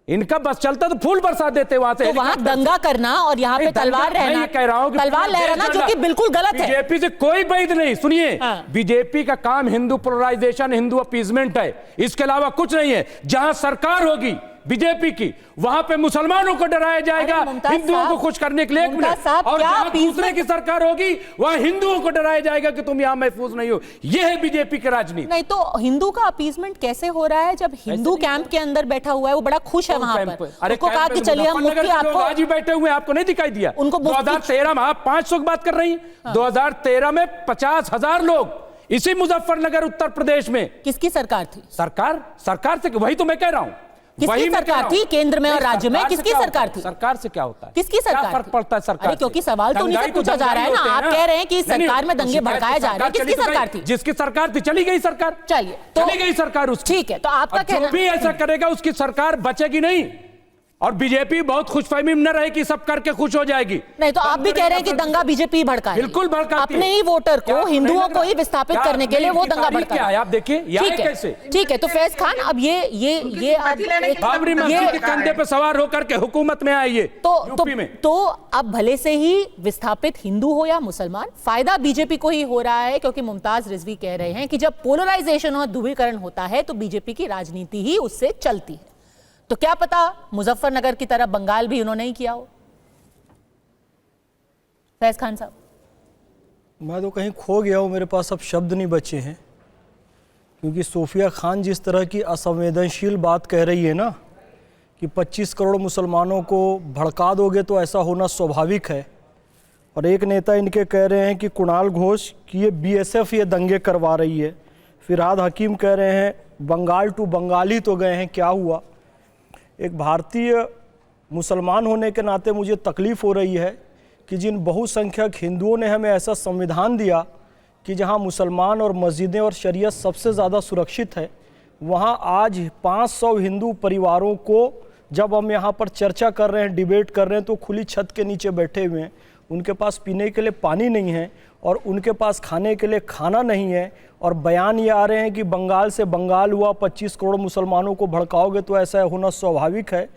इनका बस चलता तो फूल बरसा देते वहां से। तो वहां दंगा करना और यहाँ पे तलवार रहना, कह रहा हूं तलवार लहराना, जो कि बिल्कुल गलत है। बीजेपी से कोई बैद नहीं। सुनिए, बीजेपी का काम हिंदू पोलराइजेशन, हिंदू अपीजमेंट है, इसके अलावा कुछ नहीं है। जहां सरकार होगी बीजेपी की, वहां पे मुसलमानों को डराया जाएगा, हिंदुओं को खुश करने के लिए। और जहां दूसरे की सरकार होगी वहां हिंदुओं को डराया जाएगा कि तुम यहां महफूज नहीं हो। यह है बीजेपी की राजनीति। नहीं तो हिंदू का अपीजमेंट कैसे हो रहा है जब हिंदू कैंप के अंदर बैठा हुआ है, वो बड़ा खुश है वहां पर। उसको कहा कि चलिए हम मुफ्ती आपको, आज ही बैठे हुए आपको नहीं दिखाई दिया? उनको 2013 में, आप 500 की बात कर रही हैं, 2013 में 50,000 लोग इसी मुजफ्फरनगर उत्तर प्रदेश में। किसकी सरकार थी? सरकार से, वही तो मैं कह रहा हूं। किसकी सरकार थी केंद्र में और राज्य में? किसकी सरकार थी? सरकार से क्या होता है? किसकी सरकार? क्या फर्क पड़ता है सरकार? अरे क्योंकि सवाल तो उन्हीं से पूछा जा रहा है ना। आप कह रहे हैं कि सरकार में दंगे भड़काए जा रहे हैं। किसकी सरकार थी? जिसकी सरकार थी, चली गई सरकार। चलिए, चली गई सरकार उसकी। ठीक है, तो आपका कहना, जो भी ऐसा करेगा उसकी सरकार बचेगी नहीं। और बीजेपी बहुत खुशफहमी में न रहे कि सब करके खुश हो जाएगी। नहीं तो आप भी कह रहे हैं कि दंगा बीजेपी भड़का, बिल्कुल भड़का, अपने ही वोटर को, हिंदुओं को ही विस्थापित करने के लिए वो दंगा भड़का है। आप देखिए कैसे। ठीक है, तो फैज खान, अब ये बाबरी मस्जिद के कंधे पे सवार होकर के हुकूमत में आइए तो अब भले से ही विस्थापित हिंदू हो या मुसलमान, फायदा बीजेपी को ही हो रहा है। क्योंकि मुमताज रिजवी कह रहे हैं कि जब पोलराइजेशन और ध्रुवीकरण होता है तो बीजेपी की राजनीति ही उससे चलती है। तो क्या पता मुजफ्फरनगर की तरह बंगाल भी उन्होंने ही किया हो। फैज खान साहब। मैं तो कहीं खो गया हूँ, मेरे पास अब शब्द नहीं बचे हैं, क्योंकि सोफिया खान जिस तरह की असंवेदनशील बात कह रही है ना कि 25 करोड़ मुसलमानों को भड़का दोगे तो ऐसा होना स्वाभाविक है, और एक नेता इनके कह रहे हैं कि कुणाल घोष कि ये बीएसएफ ये दंगे करवा रही है, फिरहाद हकीम कह रहे हैं बंगाल टू बंगाली तो गए हैं, क्या हुआ। एक भारतीय मुसलमान होने के नाते मुझे तकलीफ़ हो रही है कि जिन बहुसंख्यक हिंदुओं ने हमें ऐसा संविधान दिया कि जहां मुसलमान और मस्जिदें और शरीयत सबसे ज़्यादा सुरक्षित है, वहां आज 500 हिंदू परिवारों को जब हम यहां पर चर्चा कर रहे हैं, डिबेट कर रहे हैं, तो खुली छत के नीचे बैठे हुए हैं, उनके पास पीने के लिए पानी नहीं है और उनके पास खाने के लिए खाना नहीं है, और बयान ये आ रहे हैं कि बंगाल से बंगाल हुआ, 25 करोड़ मुसलमानों को भड़काओगे तो ऐसा होना स्वाभाविक है।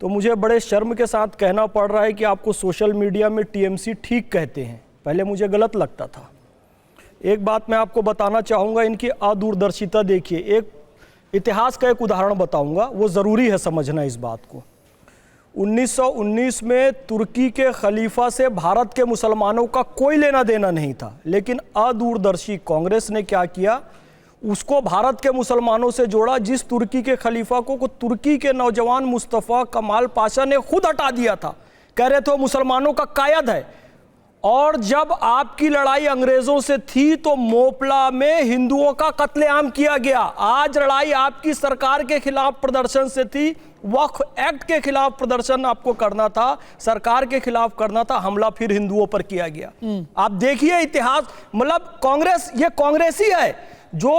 तो मुझे बड़े शर्म के साथ कहना पड़ रहा है कि आपको सोशल मीडिया में टीएमसी ठीक कहते हैं, पहले मुझे गलत लगता था। एक बात मैं आपको बताना चाहूँगा, इनकी अदूरदर्शिता देखिए। एक इतिहास का एक उदाहरण बताऊँगा, वो ज़रूरी है समझना इस बात को। 1919 में तुर्की के खलीफा से भारत के मुसलमानों का कोई लेना देना नहीं था, लेकिन अदूरदर्शी कांग्रेस ने क्या किया, उसको भारत के मुसलमानों से जोड़ा। जिस तुर्की के खलीफा को तुर्की के नौजवान मुस्तफ़ा कमाल पाशा ने खुद हटा दिया था, कह रहे थे वो मुसलमानों का कायद है। और जब आपकी लड़ाई अंग्रेजों से थी तो मोपला में हिंदुओं का कत्लेआम किया गया। आज लड़ाई आपकी सरकार के खिलाफ प्रदर्शन से थी, वक्फ एक्ट के खिलाफ प्रदर्शन आपको करना था, सरकार के खिलाफ करना था, हमला फिर हिंदुओं पर किया गया। आप देखिए इतिहास, मतलब कांग्रेस, ये कांग्रेसी है जो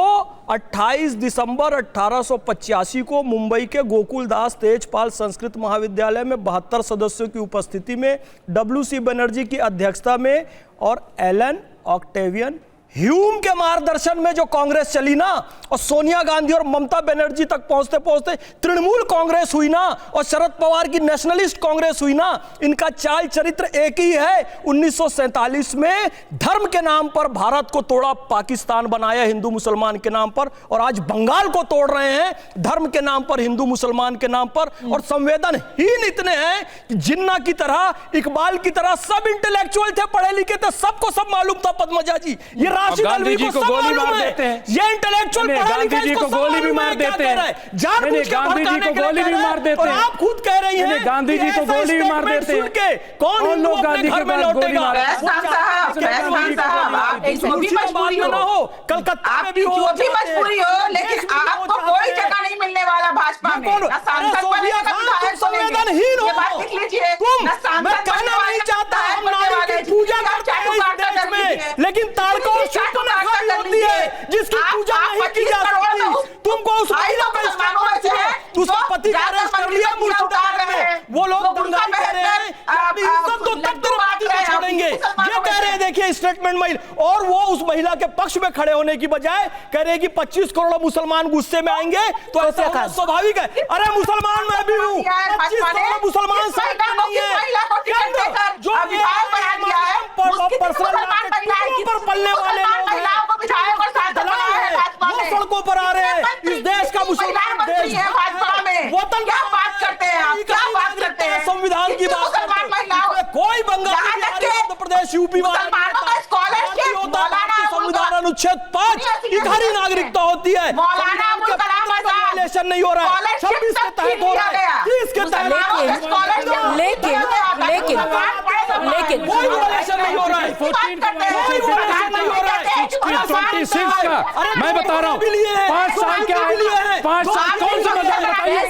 28 दिसंबर 1885 को मुंबई के गोकुलदास तेजपाल संस्कृत महाविद्यालय में 72 सदस्यों की उपस्थिति में WC बनर्जी की अध्यक्षता में और एलन ऑक्टेवियन ह्यूम के मार्गदर्शन में जो कांग्रेस चली ना, और सोनिया गांधी और ममता बनर्जी तक पहुंचते पहुंचते तृणमूल कांग्रेस हुई ना, और शरद पवार की नेशनलिस्ट कांग्रेस हुई ना, इनका चाल चरित्र एक ही है। 1947 में धर्म के नाम पर भारत को तोड़ा, पाकिस्तान बनाया हिंदू मुसलमान के नाम पर, और आज बंगाल को तोड़ रहे हैं धर्म के नाम पर, हिंदू मुसलमान के नाम पर। और संवेदनहीन इतने हैं कि जिन्ना की तरह, इकबाल की तरह सब इंटेलेक्चुअल थे, पढ़े लिखे थे, सबको सब मालूम था। पद्मजा जी, ये गांधी जी को गोली मार देते हैं, ये इंटेलेक्चुअल गांधी जी को गोली भी मार देते हैं, गांधी जी को गोली भी मार देते हैं, आप खुद कह रही हैं गांधी जी को गोली भी मार देते हैं। कौन लोग गांधी के बाद गोली मार, कलकत्ता में भी हो, मजबूरी हो, लेकिन आपको कोई जगह नहीं मिलने वाला भाजपा में। संवेदनहीन हो तुम, मैं कहना नहीं चाहता हम नारी की पूजा करते हैं इस देश में, लेकिन ताड़का और शुक्र नखारी होती है जिसकी पूजा नहीं की जा सकती। तुमको उस महिला का उसका पति का अरेस्ट कर लिया मुर्शिदाबाद में, वो लोग दंगाई कर रहे हैं, अपनी इज्जत तो तब तेरे पति को छोड़ेंगे, ये कह रहे हैं। देखिए स्टेटमेंट महिला, और वो उस महिला के पक्ष में खड़े होने की बजाय कह रहे हैं कि 25 करोड़ मुसलमान गुस्से में आएंगे तो ऐसा होना स्वाभाविक है। अरे मुसलमान मैं भी हूँ, 25 करोड़ मुसलमान साथ में नहीं है, जो पर पलने वाले लोग हैं, वो सड़कों पर आ रहे हैं। इस देश का मुसलमान देश वतन क्या बात करते हैं आप, क्या बात करते हैं, संविधान की बात करते हैं। कोई बंगाल, मध्य प्रदेश, यूपी संविधान अनुच्छेद 5 इकहरी नागरिकता होती है, वायलेशन नहीं हो रहा है, 26 के तहत हो रहा है, 30 के तहत, लेकिन कोई वायलेशन नहीं हो रहा है, 26 का मैं बता रहा हूँ, 5 साल क्या है, 5 साल कौन सा मजाक बताइए।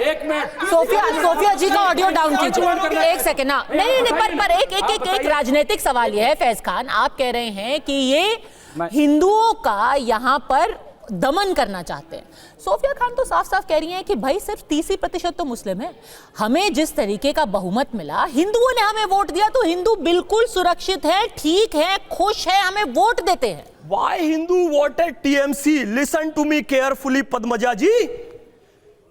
एक मिनट, सोफिया जी का ऑडियो डाउन कीजिए, एक सेकंड ना, नहीं पर एक राजनीतिक सवाल ये है फैज खान, आप कह रहे हैं कि ये हिंदुओं का यहाँ पर दमन करना चाहते हैं। सोफिया खान तो साफ साफ कह रही हैं कि भाई सिर्फ 30% तो मुस्लिम है, हमें जिस तरीके का बहुमत मिला, हिंदुओं ने हमें वोट दिया तो हिंदू बिल्कुल सुरक्षित है, ठीक है, खुश है, हमें वोट देते हैं। Why Hindu voted TMC? Listen to me carefully, Padmaja जी।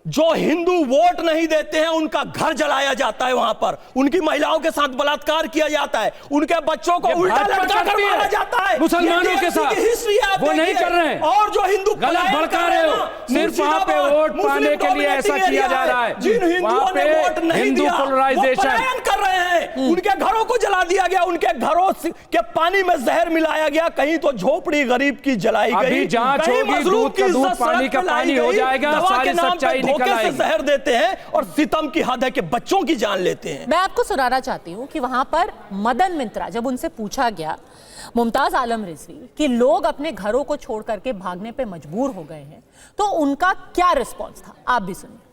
जो हिंदू वोट नहीं देते हैं उनका घर जलाया जाता है, वहां पर उनकी महिलाओं के साथ बलात्कार किया जाता है, उनके बच्चों को उल्टा लटका कर मारा जाता है मुसलमानों के साथ। हिस्ट्री है, वो नहीं कर रहे हैं और जो हिंदू गलत भड़का रहे हो, सिर्फ वहां पे वोट पाने के लिए ऐसा किया जा रहा है। जिन हिंदुओं ने वोट नहीं हिंदू दिया, वो पोलराइजेशन पलायन कर रहे हैं, उनके घरों को जला दिया गया, उनके घरों के पानी में जहर मिलाया गया, कहीं तो झोपड़ी गरीब की जलाई गई, अभी जांच होगी, दूध का दूध पानी का पानी हो जाएगा, सारी सच्चाई निकल आएगी। जहर देते हैं और सितम की हद है कि बच्चों की जान लेते हैं। मैं आपको सुनाना चाहती हूँ कि वहां पर मदन मित्रा, जब उनसे पूछा गया मुमताज आलम रिजवी कि लोग अपने घरों को छोड़ करके भागने पे मजबूर हो गए हैं, तो उनका क्या रिस्पॉन्स था, आप भी सुनिए।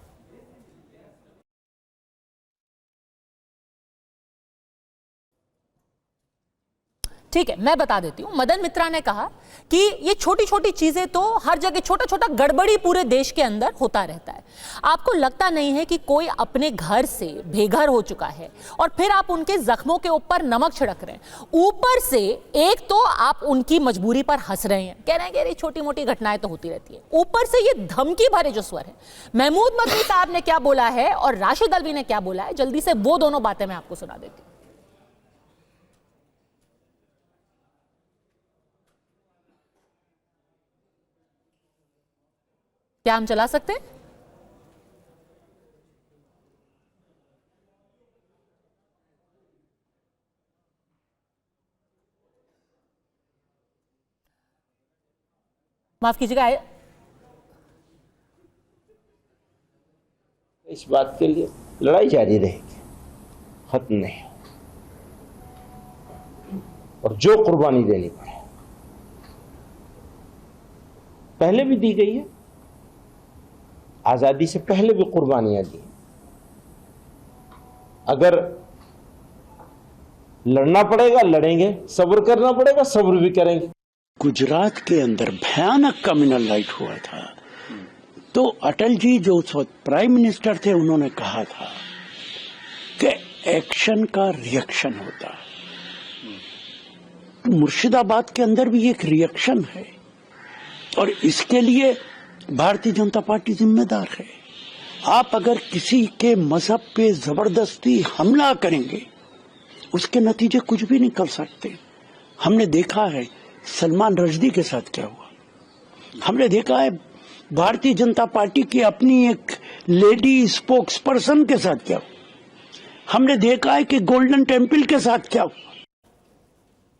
ठीक है, मैं बता देती हूं। मदन मित्रा ने कहा कि ये छोटी छोटी चीजें तो हर जगह, छोटा छोटा गड़बड़ी पूरे देश के अंदर होता रहता है। आपको लगता नहीं है कि कोई अपने घर से बेघर हो चुका है और फिर आप उनके जख्मों के ऊपर नमक छिड़क रहे हैं। ऊपर से एक तो आप उनकी मजबूरी पर हंस रहे हैं, कह रहे हैं कि ये छोटी मोटी घटनाएं तो होती रहती है, ऊपर से ये धमकी भरे जो स्वर है। महमूद मदनी साहब ने क्या बोला है और राशिद अलवी ने क्या बोला है, जल्दी से वो दोनों बातें मैं आपको सुना देती हूँ। क्या हम चला सकते हैं? माफ कीजिएगा, इस बात के लिए लड़ाई जारी रहेगी, खत्म नहीं। और जो कुर्बानी देनी पड़े पहले भी दी गई है, आजादी से पहले भी कुर्बानियां दी। अगर लड़ना पड़ेगा लड़ेंगे, सब्र करना पड़ेगा सब्र भी करेंगे। गुजरात के अंदर भयानक कम्युनल राइट हुआ था, तो अटल जी जो उस वक्त प्राइम मिनिस्टर थे, उन्होंने कहा था कि एक्शन का रिएक्शन होता है। तो मुर्शिदाबाद के अंदर भी एक रिएक्शन है और इसके लिए भारतीय जनता पार्टी जिम्मेदार है। आप अगर किसी के मजहब पे जबरदस्ती हमला करेंगे, उसके नतीजे कुछ भी निकल सकते। हमने देखा है सलमान रश्दी के साथ क्या हुआ, हमने देखा है भारतीय जनता पार्टी की अपनी एक लेडी स्पोक्स पर्सन के साथ क्या हुआ, हमने देखा है कि गोल्डन टेम्पल के साथ क्या हुआ।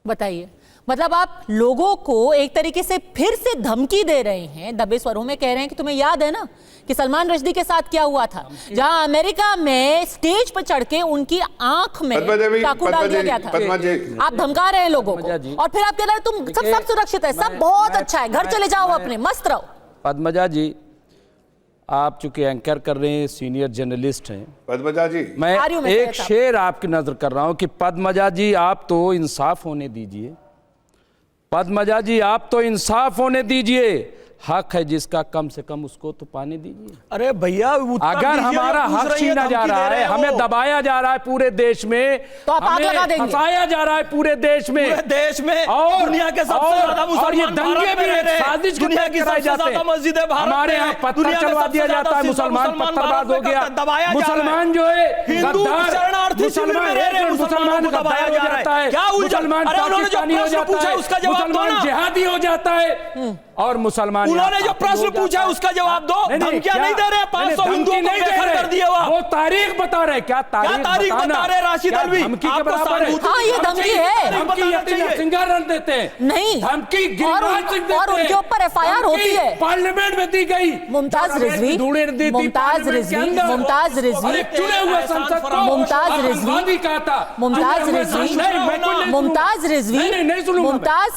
बताइए, मतलब आप लोगों को एक तरीके से फिर से धमकी दे रहे हैं, दबे स्वरों में कह रहे हैं कि तुम्हें याद है ना कि सलमान रश्दी के साथ क्या हुआ था, जहां अमेरिका में स्टेज पर चढ़ के उनकी आंख में चाकू डाल दिया गया था। आप धमका रहे हैं लोगों को और फिर आप कह रहे हैं तुम सब सुरक्षित है, सब बहुत अच्छा है, घर चले जाओ अपने, मस्त रहो। पद्मजा जी, आप चूंकि एंकर कर रहे हैं, सीनियर जर्नलिस्ट हैं, पद्मजा जी मैं एक शेर आपकी नजर कर रहा हूं कि पद्मजा जी आप तो इंसाफ होने दीजिए, पद्मजा जी आप तो इंसाफ होने दीजिए, हक है जिसका कम से कम उसको तो पाने दीजिए। अरे भैया, अगर हमारा हक छीना जा रहा है, हमें दबाया जा रहा है पूरे देश में, तो आप आग लगा देंगे, फंसाया जा रहा है पूरे देश में, और दुनिया के सबसे ज्यादा मुसलमान दंगे भी साजिश दुनिया की सबसे ज्यादा मस्जिदें भारत में, हमारे यहाँ पत्थर चलवा दिया जाता है, मुसलमान पत्थरबाज हो गया, मुसलमान जो है गद्दार, मुसलमान दबाया जा रहा है, मुसलमान पाकिस्तानी हो जाता है, मुसलमान जिहादी हो जाता है, और मुसलमान उन्होंने जो प्रश्न पूछा उसका जवाब दो। धमकियां नहीं दे रहे, 500 हिंदुओं को बेघर कर दिया। वो तारीख बता रहे, क्या तारीख बता रहे राशिद अलवी? धमकी के बराबर है। हाँ, ये धमकी है, धमकी सिंगारन देते हैं, नहीं धमकी और उनके ऊपर FIR होती है, पार्लियामेंट में दी गई। मुमताज रिजवी, मुमताज रिजवी, मुमताज रिजवी, चुने हुए संसद को मुमताज रिजवी कहा था, मुमताज रिजवी, मुमताज रिजवी, मुमताज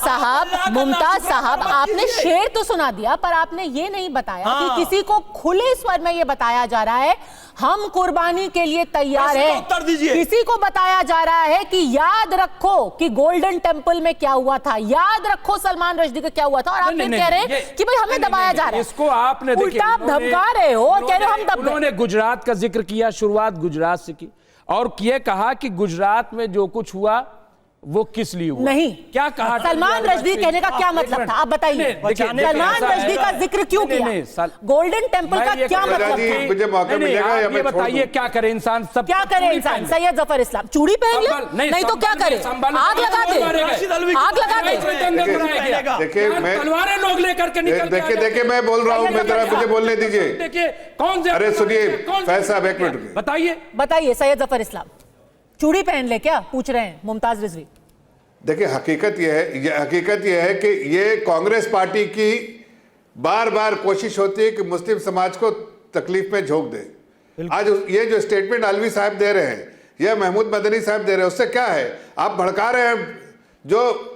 साहब, आपने शेर तो सुना दिया, पर आपने ये नहीं बताया कि किसी को खुले स्वर में ये बताया जा रहा है हम कुर्बानी के लिए तैयार हैं। उत्तर दीजिए। किसी को बताया जा रहा है कि याद रखो कि गोल्डन टेम्पल में क्या हुआ था, याद रखो सलमान रश्दी का क्या हुआ था, और आप फिर कह रहे हैं कि भाई हमें दबाया जा रहा है। इसको आपने उल्टा आप धमका रहे हो और कह रहे हो हम दब गए। उन्होंने गुजरात का जिक्र किया, शुरुआत गुजरात से की और ये कहा कि गुजरात में जो कुछ हुआ वो किस लिए हुआ? नहीं, क्या कहा? सलमान रश्दी कहने का क्या मतलब था, आप बताइए। सलमान रश्दी का जिक्र क्यों किया? गोल्डन टेम्पल का क्या मतलब था? मुझे मौका मिलेगा या मैं छोड़ दूं? बताइए क्या करे इंसान? सब क्या करे इंसान? सैयद जफर इस्लाम चूड़ी पहन ले, नहीं तो क्या करे? आग लगा दे, आग लगा दे। देखिए मैं तलवारें लोग लेकर के निकल देखिए मैं बोल रहा हूँ, मैं जरा मुझे बोलने दीजिए। देखिए कौन से, अरे सुनिए फैज साहब, एक मिनट बताइए सैयद जफर इस्लाम चूड़ी पहन ले क्या, पूछ रहे हैं मुमताज रिजवी। देखिए हकीकत यह है कि ये कांग्रेस पार्टी की बार बार कोशिश होती है कि मुस्लिम समाज को तकलीफ में झोंक दे। आज ये जो स्टेटमेंट अलवी साहब दे रहे हैं, यह महमूद मदनी साहब दे रहे हैं, उससे क्या है? आप भड़का रहे हैं जो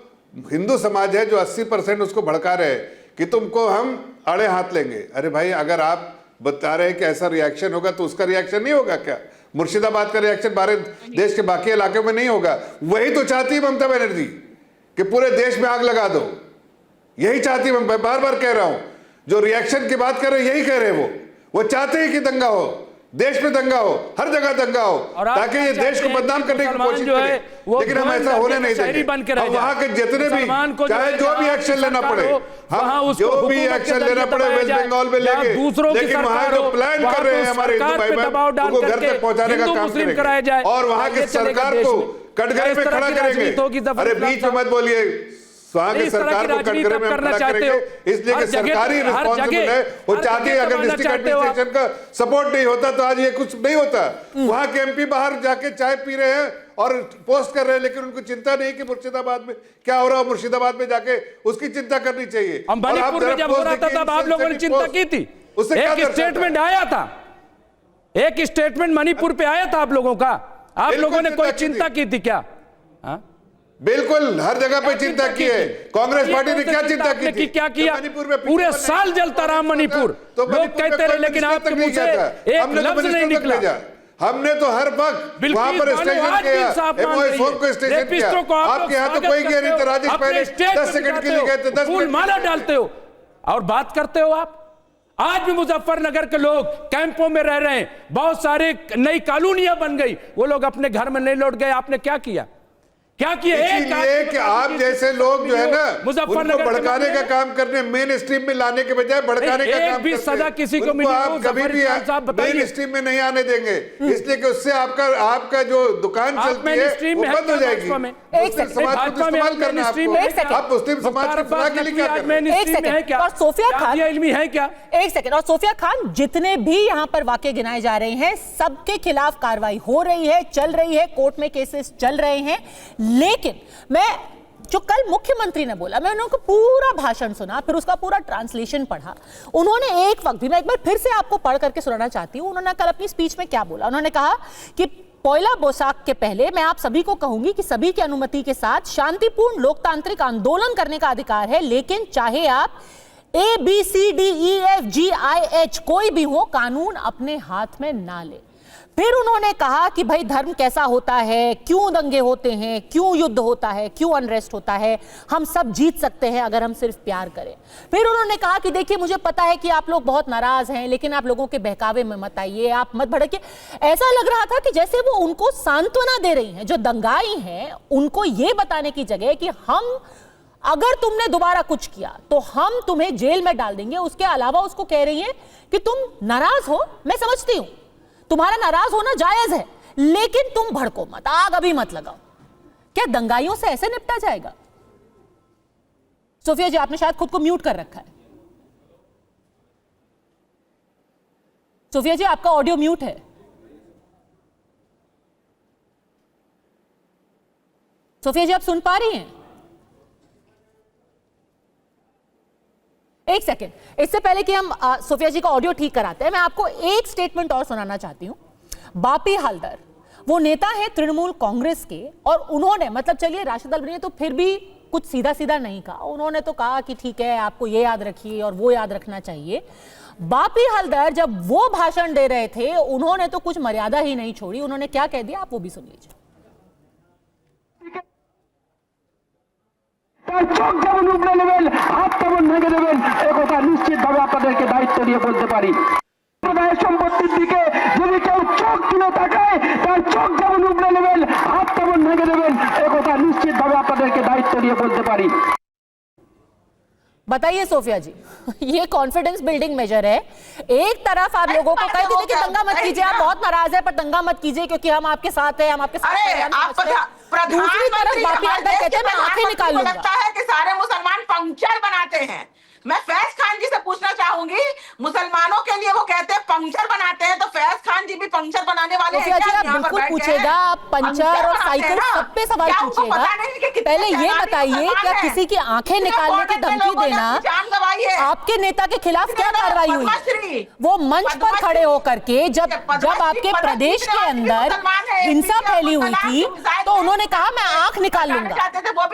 हिंदू समाज है, जो 80% उसको भड़का रहे हैं कि तुमको हम अड़े हाथ लेंगे। अरे भाई, अगर आप बता रहे हैं कि ऐसा रिएक्शन होगा तो उसका रिएक्शन नहीं होगा क्या? मुर्शिदाबाद का रिएक्शन भारत देश के बाकी इलाकों में नहीं होगा? वही तो चाहती है ममता बनर्जी कि पूरे देश में आग लगा दो। यही चाहती है, मैं बार बार कह रहा हूं, जो रिएक्शन की बात कर रहे हैं यही कह रहे हैं। वो चाहते हैं कि दंगा हो, देश में दंगा हो, हर जगह दंगा हो, ताकि ये देश को बदनाम करने की कोशिश करें। लेकिन हम ऐसा होने नहीं देंगे। हम वहां के जितने भी, चाहे जो भी एक्शन लेना पड़े, हम जो भी एक्शन लेना पड़े वेस्ट बंगाल में लेंगे, लेकिन वहां जो प्लान कर रहे हैं हमारे हिंदू भाई बहन, उनको घर तक पहुंचाने का काम करेंगे और वहां के सरकार को कटघरे में खड़ा करेंगे। अरे बीच में मत बोलिए, वहां की सरकार को कटघरे में खड़ा करेंगे, इसलिए कि सरकारी रिस्पॉन्सिबल है। वो चाहती है, अगर डिस्ट्रिक्ट एडमिनिस्ट्रेशन का सपोर्ट नहीं होता तो आज ये कुछ नहीं होता। वहां के एमपी बाहर जाके चाय पी रहे हैं और पोस्ट कर रहे हैं, लेकिन उनको चिंता नहीं कि मुर्शिदाबाद में क्या हो रहा है। मुर्शिदाबाद में जाके उसकी चिंता करनी चाहिए। मणिपुर में जब हो रहा था तब आप लोगों ने चिंता की थी? एक स्टेटमेंट आया था, एक स्टेटमेंट मणिपुर पे आया था आप लोगों का, आप लोगों ने कोई चिंता की थी क्या? बिल्कुल, हर जगह पे चिंता की है। कांग्रेस पार्टी ने क्या चिंता की थी? क्या किया? मणिपुर में पूरे साल जलता रहा मणिपुर, लोग कहते रहे, लेकिन आपके मुंह से एक लफ्ज नहीं निकला। हमने तो हर वक्त वहां पर स्टेशन किया, आपके यहाँ तो कोई गया नहीं था। राजेश पहले 10 सेकंड के लिए गए थे, 10 मिनट माला डालते हो और बात करते हो आप। आज भी मुजफ्फरनगर के लोग कैंपों में रह रहे हैं, बहुत सारे नई कॉलोनियां बन गई, वो लोग अपने घर में नहीं लौट गए। आपने क्या किया? क्या किया? इसलिए कि आप जैसे लोग जो है ना, मुजफ्फरनगर भड़काने का काम करने, मेन स्ट्रीम में लाने के बजाय भड़काने का काम भी सजा किसी को मिली, आप कभी भी मेन स्ट्रीम में नहीं आने देंगे, इसलिए कि उससे आपका जो दुकान चलती है वो बंद हो जाएगी। मुस्लिम समाज को इस्तेमाल करना आपको, आप मुस्लिम समाज के फलाह के लिए क्या कर रहे हैं? एक सेकंड, और सोफिया खान है क्या? एक सेकंड, और सोफिया खान, जितने भी यहाँ पर वाकये गिनाए जा रहे हैं सबके खिलाफ कार्रवाई हो रही है, चल रही है, कोर्ट में केसेस चल रहे हैं। लेकिन मैं जो कल मुख्यमंत्री ने बोला, मैं उनको पूरा भाषण सुना, फिर उसका पूरा ट्रांसलेशन पढ़ा। उन्होंने एक वक्त भी, मैं एक बार फिर से आपको पढ़ करके सुनाना चाहती हूं, उन्होंने कल अपनी स्पीच में क्या बोला। उन्होंने कहा कि पहला बोसाख के पहले मैं आप सभी को कहूंगी कि सभी की अनुमति के साथ शांतिपूर्ण लोकतांत्रिक आंदोलन करने का अधिकार है, लेकिन चाहे आप ABCDEFGIH कोई भी हो, कानून अपने हाथ में ना ले। फिर उन्होंने कहा कि भाई धर्म कैसा होता है, क्यों दंगे होते हैं, क्यों युद्ध होता है, क्यों अनरेस्ट होता है, हम सब जीत सकते हैं अगर हम सिर्फ प्यार करें। फिर उन्होंने कहा कि देखिए मुझे पता है कि आप लोग बहुत नाराज हैं, लेकिन आप लोगों के बहकावे में मत आइए, आप मत भड़किए। ऐसा लग रहा था कि जैसे वो उनको सांत्वना दे रही हैं, जो दंगाई हैं उनको ये बताने की जगह कि हम, अगर तुमने दोबारा कुछ किया तो हम तुम्हें जेल में डाल देंगे। उसके अलावा उसको कह रही है कि तुम नाराज हो, मैं समझती हूं तुम्हारा नाराज होना जायज है, लेकिन तुम भड़को मत, आग अभी मत लगाओ। क्या दंगाइयों से ऐसे निपटा जाएगा? सोफिया जी, आपने शायद खुद को म्यूट कर रखा है। सोफिया जी, आपका ऑडियो म्यूट है। सोफिया जी, आप सुन पा रही हैं? एक सेकेंड, इससे पहले कि हम सोफिया जी का ऑडियो ठीक कराते हैं, मैं आपको एक स्टेटमेंट और सुनाना चाहती हूं। बापी हलदर, वो नेता है तृणमूल कांग्रेस के, और उन्होंने, मतलब चलिए राशिद अल्वी ने तो फिर भी कुछ सीधा सीधा नहीं कहा, उन्होंने तो कहा कि ठीक है आपको ये याद रखिए और वो याद रखना चाहिए। बापी हलदर जब वो भाषण दे रहे थे, उन्होंने तो कुछ मर्यादा ही नहीं छोड़ी। उन्होंने क्या कह दिया, आप वो भी सुन लीजिए। চোখ যেমন উপড়ে নেবেন, হাত তেমন ভেঙে দেবেন, একথা নিশ্চিতভাবে আপনাদেরকে দায়িত্ব দিয়ে বলতে পারি। সম্পত্তির দিকে যদি কেউ চোখ তুলে তাকায়, তার চোখ যেমন উপড়ে নেবেন, হাত তেমন ভেঙে দেবেন, একথা নিশ্চিতভাবে দিয়ে বলতে পারি। बताइए सोफिया जी, ये कॉन्फिडेंस बिल्डिंग मेजर है। एक तरफ आप लोगों को कहते थे कि दंगा मत कीजिए, आप बहुत नाराज है, पर दंगा मत कीजिए क्योंकि हम आपके साथ हैं, हम आपके साथ हैं। दूसरी तरफ बापी हलदर कहते हैं मैं आंखें निकाल लूंगा। लगता है कि सारे मुसलमान पंक्चर बनाते हैं। मैं फैज खान जी से पूछना चाहूंगी, मुसलमानों के लिए वो कहते हैं पंक्चर बनाते हैं, तो फैज खान जी भी पंक्चर बनाने वाले हैं क्या? आप बिल्कुल पूछेगा, पंचर और साइकिल सब पे सवाल पूछेगा। पहले ये बताइए, क्या किसी की आंखें निकालने की धमकी देना आपके नेता के खिलाफ क्या कार्रवाई हुई? वो मंच पर खड़े होकर के जब आपके प्रदेश के अंदर हिंसा फैली हुई थी तो उन्होंने कहा मैं आंख निकाल लूंगा,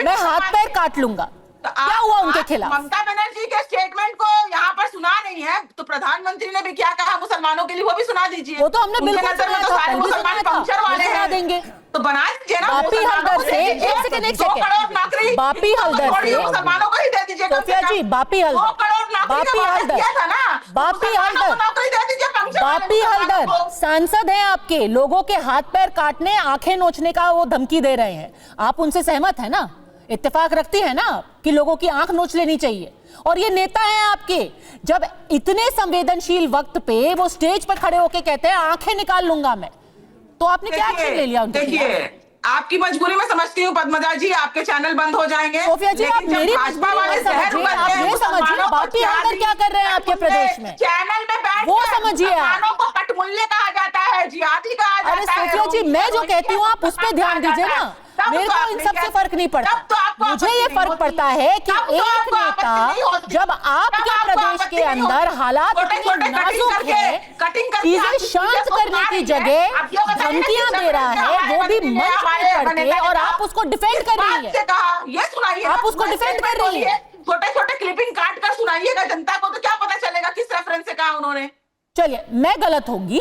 मैं हाथ पैर काट लूंगा। क्या हुआ उनके खिलाफ? ममता बनर्जी के स्टेटमेंट को यहाँ पर सुना नहीं है, तो प्रधानमंत्री ने भी क्या कहा मुसलमानों के लिए वो भी सुना दीजिए। वो तो हमने बिल्कुल सुना था, सारे मुसलमान पंक्चर वाले हैं, देंगे तो बना दीजिए ना। बापी हलदर से एक सेकंड, बापी हलदर से मुसलमानों को ही दे दीजिए। सोफिया जी, बापी हलदर सांसद हैं आपके, लोगों के हाथ पैर काटने, आंखें नोचने का वो धमकी दे रहे हैं। आप उनसे सहमत है ना? इत्तेफाक रखती है ना कि लोगों की आंख नोच लेनी चाहिए? और ये नेता हैं आपके, जब इतने संवेदनशील वक्त पे वो स्टेज पर खड़े होके कहते हैं आंखें निकाल लूंगा मैं, तो आपने क्या एक्शन ले लिया उनके खिलाफ? देखिए, आपकी मजबूरी में समझती हूँ पद्मजा जी, आपके चैनल बंद हो जाएंगे। सोफिया जी, आप मेरी भाजपा वाले समझिए, आप ये समझिए बापी हलदर क्या कर रहे हैं आपके प्रदेश में, चैनल में बैठ वो समझिए। को कटमुल्ले कहा जाता है, जिहादी कहा जाता है। अरे सोफिया जी, मैं जो कहती हूँ आप उस पर ध्यान दीजिए ना, मेरे को इन सब से फर्क नहीं पड़ता। मुझे ये फर्क पड़ता है कि एक नेता जब आपके प्रदेश के अंदर हालात इतने नाजुक हैं, चीजें शांत करने की जगह धमकियां दे रहा है, वो भी मंच पर चढ़ के, और आप उसको डिफेंड कर रही है। ये सुनाइए, आप उसको डिफेंड कर रही है। छोटे छोटे क्लिपिंग काट कर सुनाइएगा जनता को, तो क्या पता चलेगा किस रेफरेंस से कहा उन्होंने। चलिए, मैं गलत होंगी।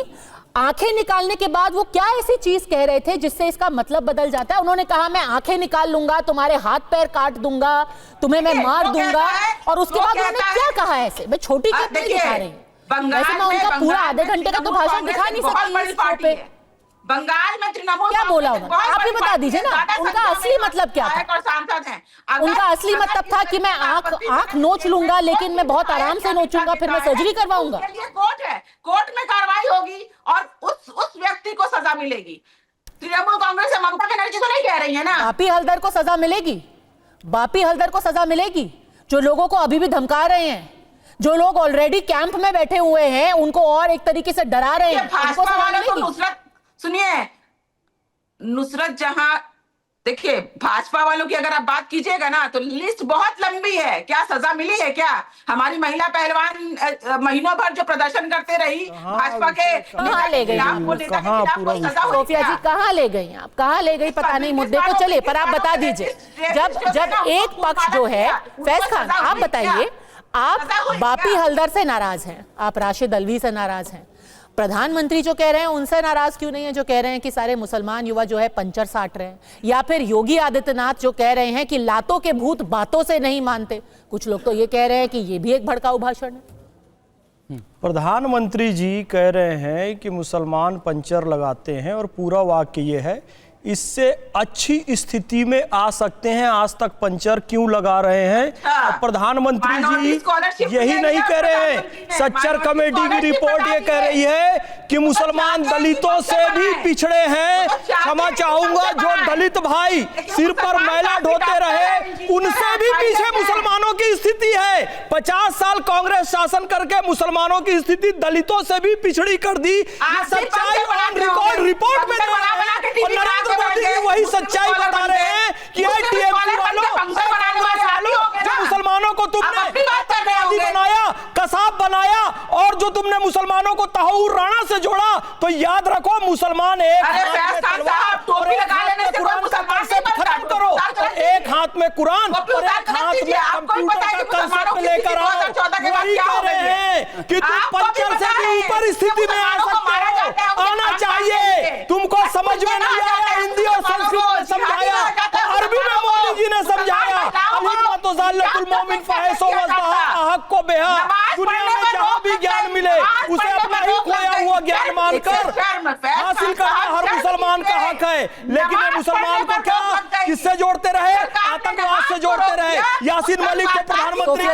आंखें निकालने के बाद वो क्या ऐसी चीज कह रहे थे जिससे इसका मतलब बदल जाता है? उन्होंने कहा मैं आंखें निकाल लूंगा, तुम्हारे हाथ पैर काट दूंगा, तुम्हें मैं मार दूंगा, और उसके बाद उन्होंने क्या कहा ऐसे? मैं छोटी क्लिप नहीं दिखा रही हूं, वैसे मैं उनका पूरा आधे घंटे का तो भाषण दिखा नहीं सकती। बंगाल में तृणमूल क्या बोला उन्होंने? आप ही बता दीजिए ना, उनका असली मतलब क्या था? उनका असली मतलब था कि मैं आंख नोच लूंगा, लेकिन मैं बहुत आराम से नोचूंगा, फिर मैं सर्जरी करवाऊंगा। कोर्ट है, कोर्ट में कार्रवाई होगी और उस व्यक्ति को सजा मिलेगी। तृणमूल कांग्रेस से ममता बनर्जी तो नहीं कह रही है ना। बापी हलदर को सजा मिलेगी, बापी हलदर को सजा मिलेगी। जो लोगों को अभी भी धमका रहे हैं, जो लोग ऑलरेडी कैंप में बैठे हुए हैं, उनको और एक तरीके से डरा रहे हैं, उनको सजा मिलेगी। सुनिए, नुसरत जहां, देखिए भाजपा वालों की अगर आप बात कीजिएगा ना तो लिस्ट बहुत लंबी है। क्या सजा मिली है? क्या हमारी महिला पहलवान महीनों भर जो प्रदर्शन करते रही भाजपा के, कहाँ ले गई सोफिया जी? कहाँ ले गई आप? कहाँ ले गई पता नहीं मुद्दे को। चलिए, पर आप बता दीजिए, जब एक पक्ष जो है, फैज खान आप बताइए, आप बापी हलदर से नाराज हैं, आप राशिद अलवी से नाराज हैं, प्रधानमंत्री जो कह रहे हैं उनसे नाराज क्यों नहीं है, जो कह रहे हैं कि सारे मुसलमान युवा जो है पंचर साट रहे हैं? या फिर योगी आदित्यनाथ जो कह रहे हैं कि लातों के भूत बातों से नहीं मानते? कुछ लोग तो ये कह रहे हैं कि ये भी एक भड़काऊ भाषण है। प्रधानमंत्री जी कह रहे हैं कि मुसलमान पंचर लगाते हैं, और पूरा वाक्य ये है, इससे अच्छी स्थिति में आ सकते हैं, आज तक पंचर क्यों लगा रहे हैं? और प्रधानमंत्री जी यही नहीं कह रहे हैं, सच्चर कमेटी की रिपोर्ट ये कह रही है कि मुसलमान दलितों से भी पिछड़े हैं। क्षमा चाहूंगा, जो दलित भाई सिर पर मैला ढोते रहे उनसे भी पीछे मुसलमानों की स्थिति है। 50 साल कांग्रेस शासन करके मुसलमानों की स्थिति दलितों से भी पिछड़ी कर दी। ये सच्चाई ऑन रिकॉर्ड रिपोर्ट में दे रहे हैं, और नरेंद्र मोदी जी वही सच्चाई बता रहे हैं कि टीएमसी वालों, जो मुसलमानों को तुमने आतंकवादी बनाया, कसाब बनाया, और जो तुमने मुसलमानों को तहूर राणा से जोड़ा, तो याद रखो मुसलमान एक खत्म करो, एक हाथ में कुरान और एक हाथ में कंप्यूटर का कंसेप्ट लेकर आओ। वही कह रहे हैं कि तुम पंचर से भी ऊपर स्थिति में आ सकते हो, आना चाहिए। तुमको समझ में नहीं आया, हिंदी और संस्कृत में समझाया, अरबी में मोदी जी ने समझाया। को बेहा, दुनिया में जहां भी ज्ञान मिले उसे अपना ही खोया हुआ ज्ञान मानकर हासिल करना हर मुसलमान का हक है। लेकिन ये मुसलमान को क्या किससे जोड़ते रहे? आतंकवाद से जोड़ते रहे। यासीन मलिक को प्रधानमंत्री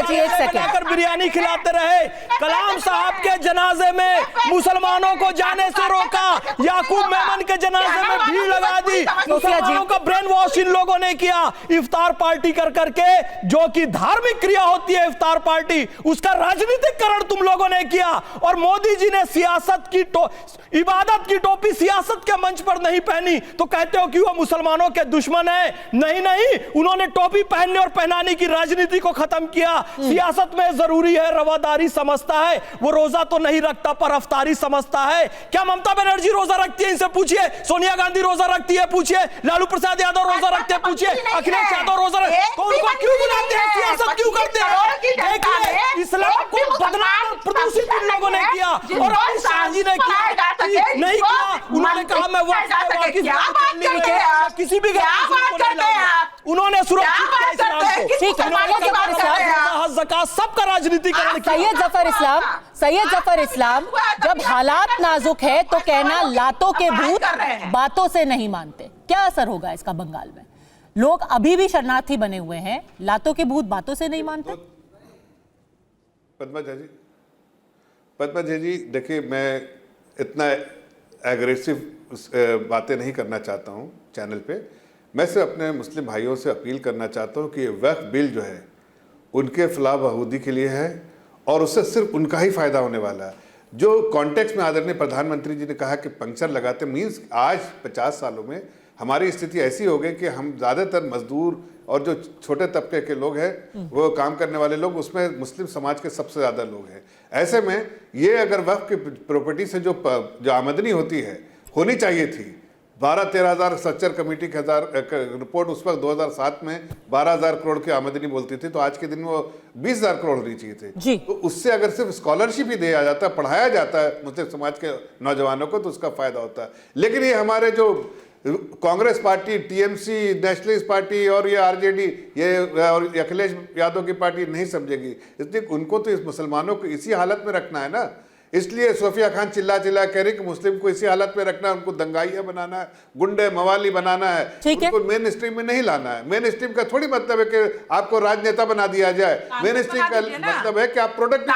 बनाकर बिरयानी खिलाते रहे। कलाम साहब के जनाजे में मुसलमानों को जाने से रोका। याकूब मेमन के जनाजे में भीड़ लगा दी। मुसलमानों का ब्रेन वॉश इन लोगों ने किया। इफ्तार पार्टी कर करके, जो कि धार्मिक क्रिया होती है इफ्तार पार्टी, उसका राजनीतिकरण तुम लोगों ने किया। और मोदी जी ने सियासत की इबादत की टोपी सियासत के मंच पर नहीं पहनी तो कहते हो कि वो मुसलमानों के दुश्मन है। नहीं नहीं, उन्होंने टोपी पहनने और पहनाने की राजनीति को खत्म किया। सियासत में जरूरी है रवादारी समझता है, वो रोजा तो नहीं रखता पर अफ्तारी समझता है। क्या ममता बनर्जी रोजा रखती है? इनसे पूछिए। सोनिया गांधी रोजा रखती है? पूछिए। लालू प्रसाद यादव रोजा रखते हैं? पूछिए। अखिलेश यादव रोजा रखते? तो उनको क्यों बुलाते हैं? सियासत क्यों करते हैं? देखिए, इस्लाम को बदनाम प्रदूषित इन लोगों ने किया और अमित शाह जी ने किया नहीं किया। उन्होंने कहा मैं किसी भी उन्होंने सुरक्षित सबका राजनीतिकरण किया। सैयद जफर इस्लाम, जब हालात नाजुक है तो कहना लातों के भूत बातों से नहीं मानते, क्या असर होगा इसका बंगाल में? लोग अभी भी शरणार्थी बने हुए हैं, लातों के भूत बातों से नहीं मानते। पद्मा जी, देखिए, मैं इतना एग्रेसिव बातें नहीं करना चाहता हूं चैनल पे। मैं सिर्फ अपने मुस्लिम भाइयों से अपील करना चाहता हूं कि वक्फ बिल जो है उनके खिलाफ बहूदी के लिए है और उससे सिर्फ उनका ही फायदा होने वाला है। जो कॉन्टेक्स्ट में आदरणीय प्रधानमंत्री जी ने कहा कि पंक्चर लगाते, मीन्स आज 50 सालों में हमारी स्थिति ऐसी हो गई कि हम ज़्यादातर मजदूर और जो छोटे तबके के लोग हैं, वो काम करने वाले लोग, उसमें मुस्लिम समाज के सबसे ज़्यादा लोग हैं। ऐसे में ये अगर वक्फ की प्रॉपर्टी से जो आमदनी होती है, होनी चाहिए थी 12-13 हज़ार, सच्चर कमेटी की रिपोर्ट उस वक्त 2007 में 12,000 करोड़ की आमदनी बोलती थी, तो आज के दिन में वो 20,000 करोड़ होनी चाहिए थे। तो उससे अगर सिर्फ स्कॉलरशिप ही दिया जाता, पढ़ाया जाता है मुस्लिम समाज के नौजवानों को, तो उसका फायदा होता है। लेकिन ये हमारे जो Congress party, TMC, nationalist party और ये आरजेडी, ये और अखिलेश यादव की पार्टी नहीं समझेगी। इसलिए उनको तो इस मुसलमानों को इसी हालत में रखना है ना। इसलिए सोफिया खान चिल्ला कह रही कि मुस्लिम को इसी हालत में रखना है, उनको दंगाइया बनाना है, गुंडे मवाली बनाना है, उनको मेन स्ट्रीम में नहीं लाना है। मेन स्ट्रीम का थोड़ी मतलब है कि आपको राजनेता बना दिया जाए। मेन स्ट्रीम का मतलब है कि आप प्रोडक्ट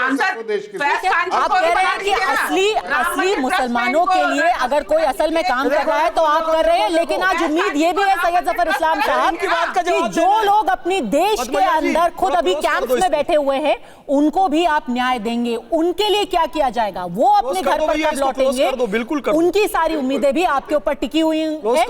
देश के लिए। आप कह रहे हैं कि असली मुसलमानों के लिए अगर कोई असल में काम कर रहा है तो आप कर रहे हैं, लेकिन आज उम्मीद ये भी है सैयद जफर इस्लाम साहब कि जो लोग अपनी देश के अंदर खुद अभी कैंप्स में बैठे हुए हैं, उनको भी आप न्याय देंगे। उनके लिए क्या किया जाएगा? वो अपने घर पर कब लौटेंगे? उनकी सारी उम्मीदें भी आपके ऊपर टिकी हुई हैं।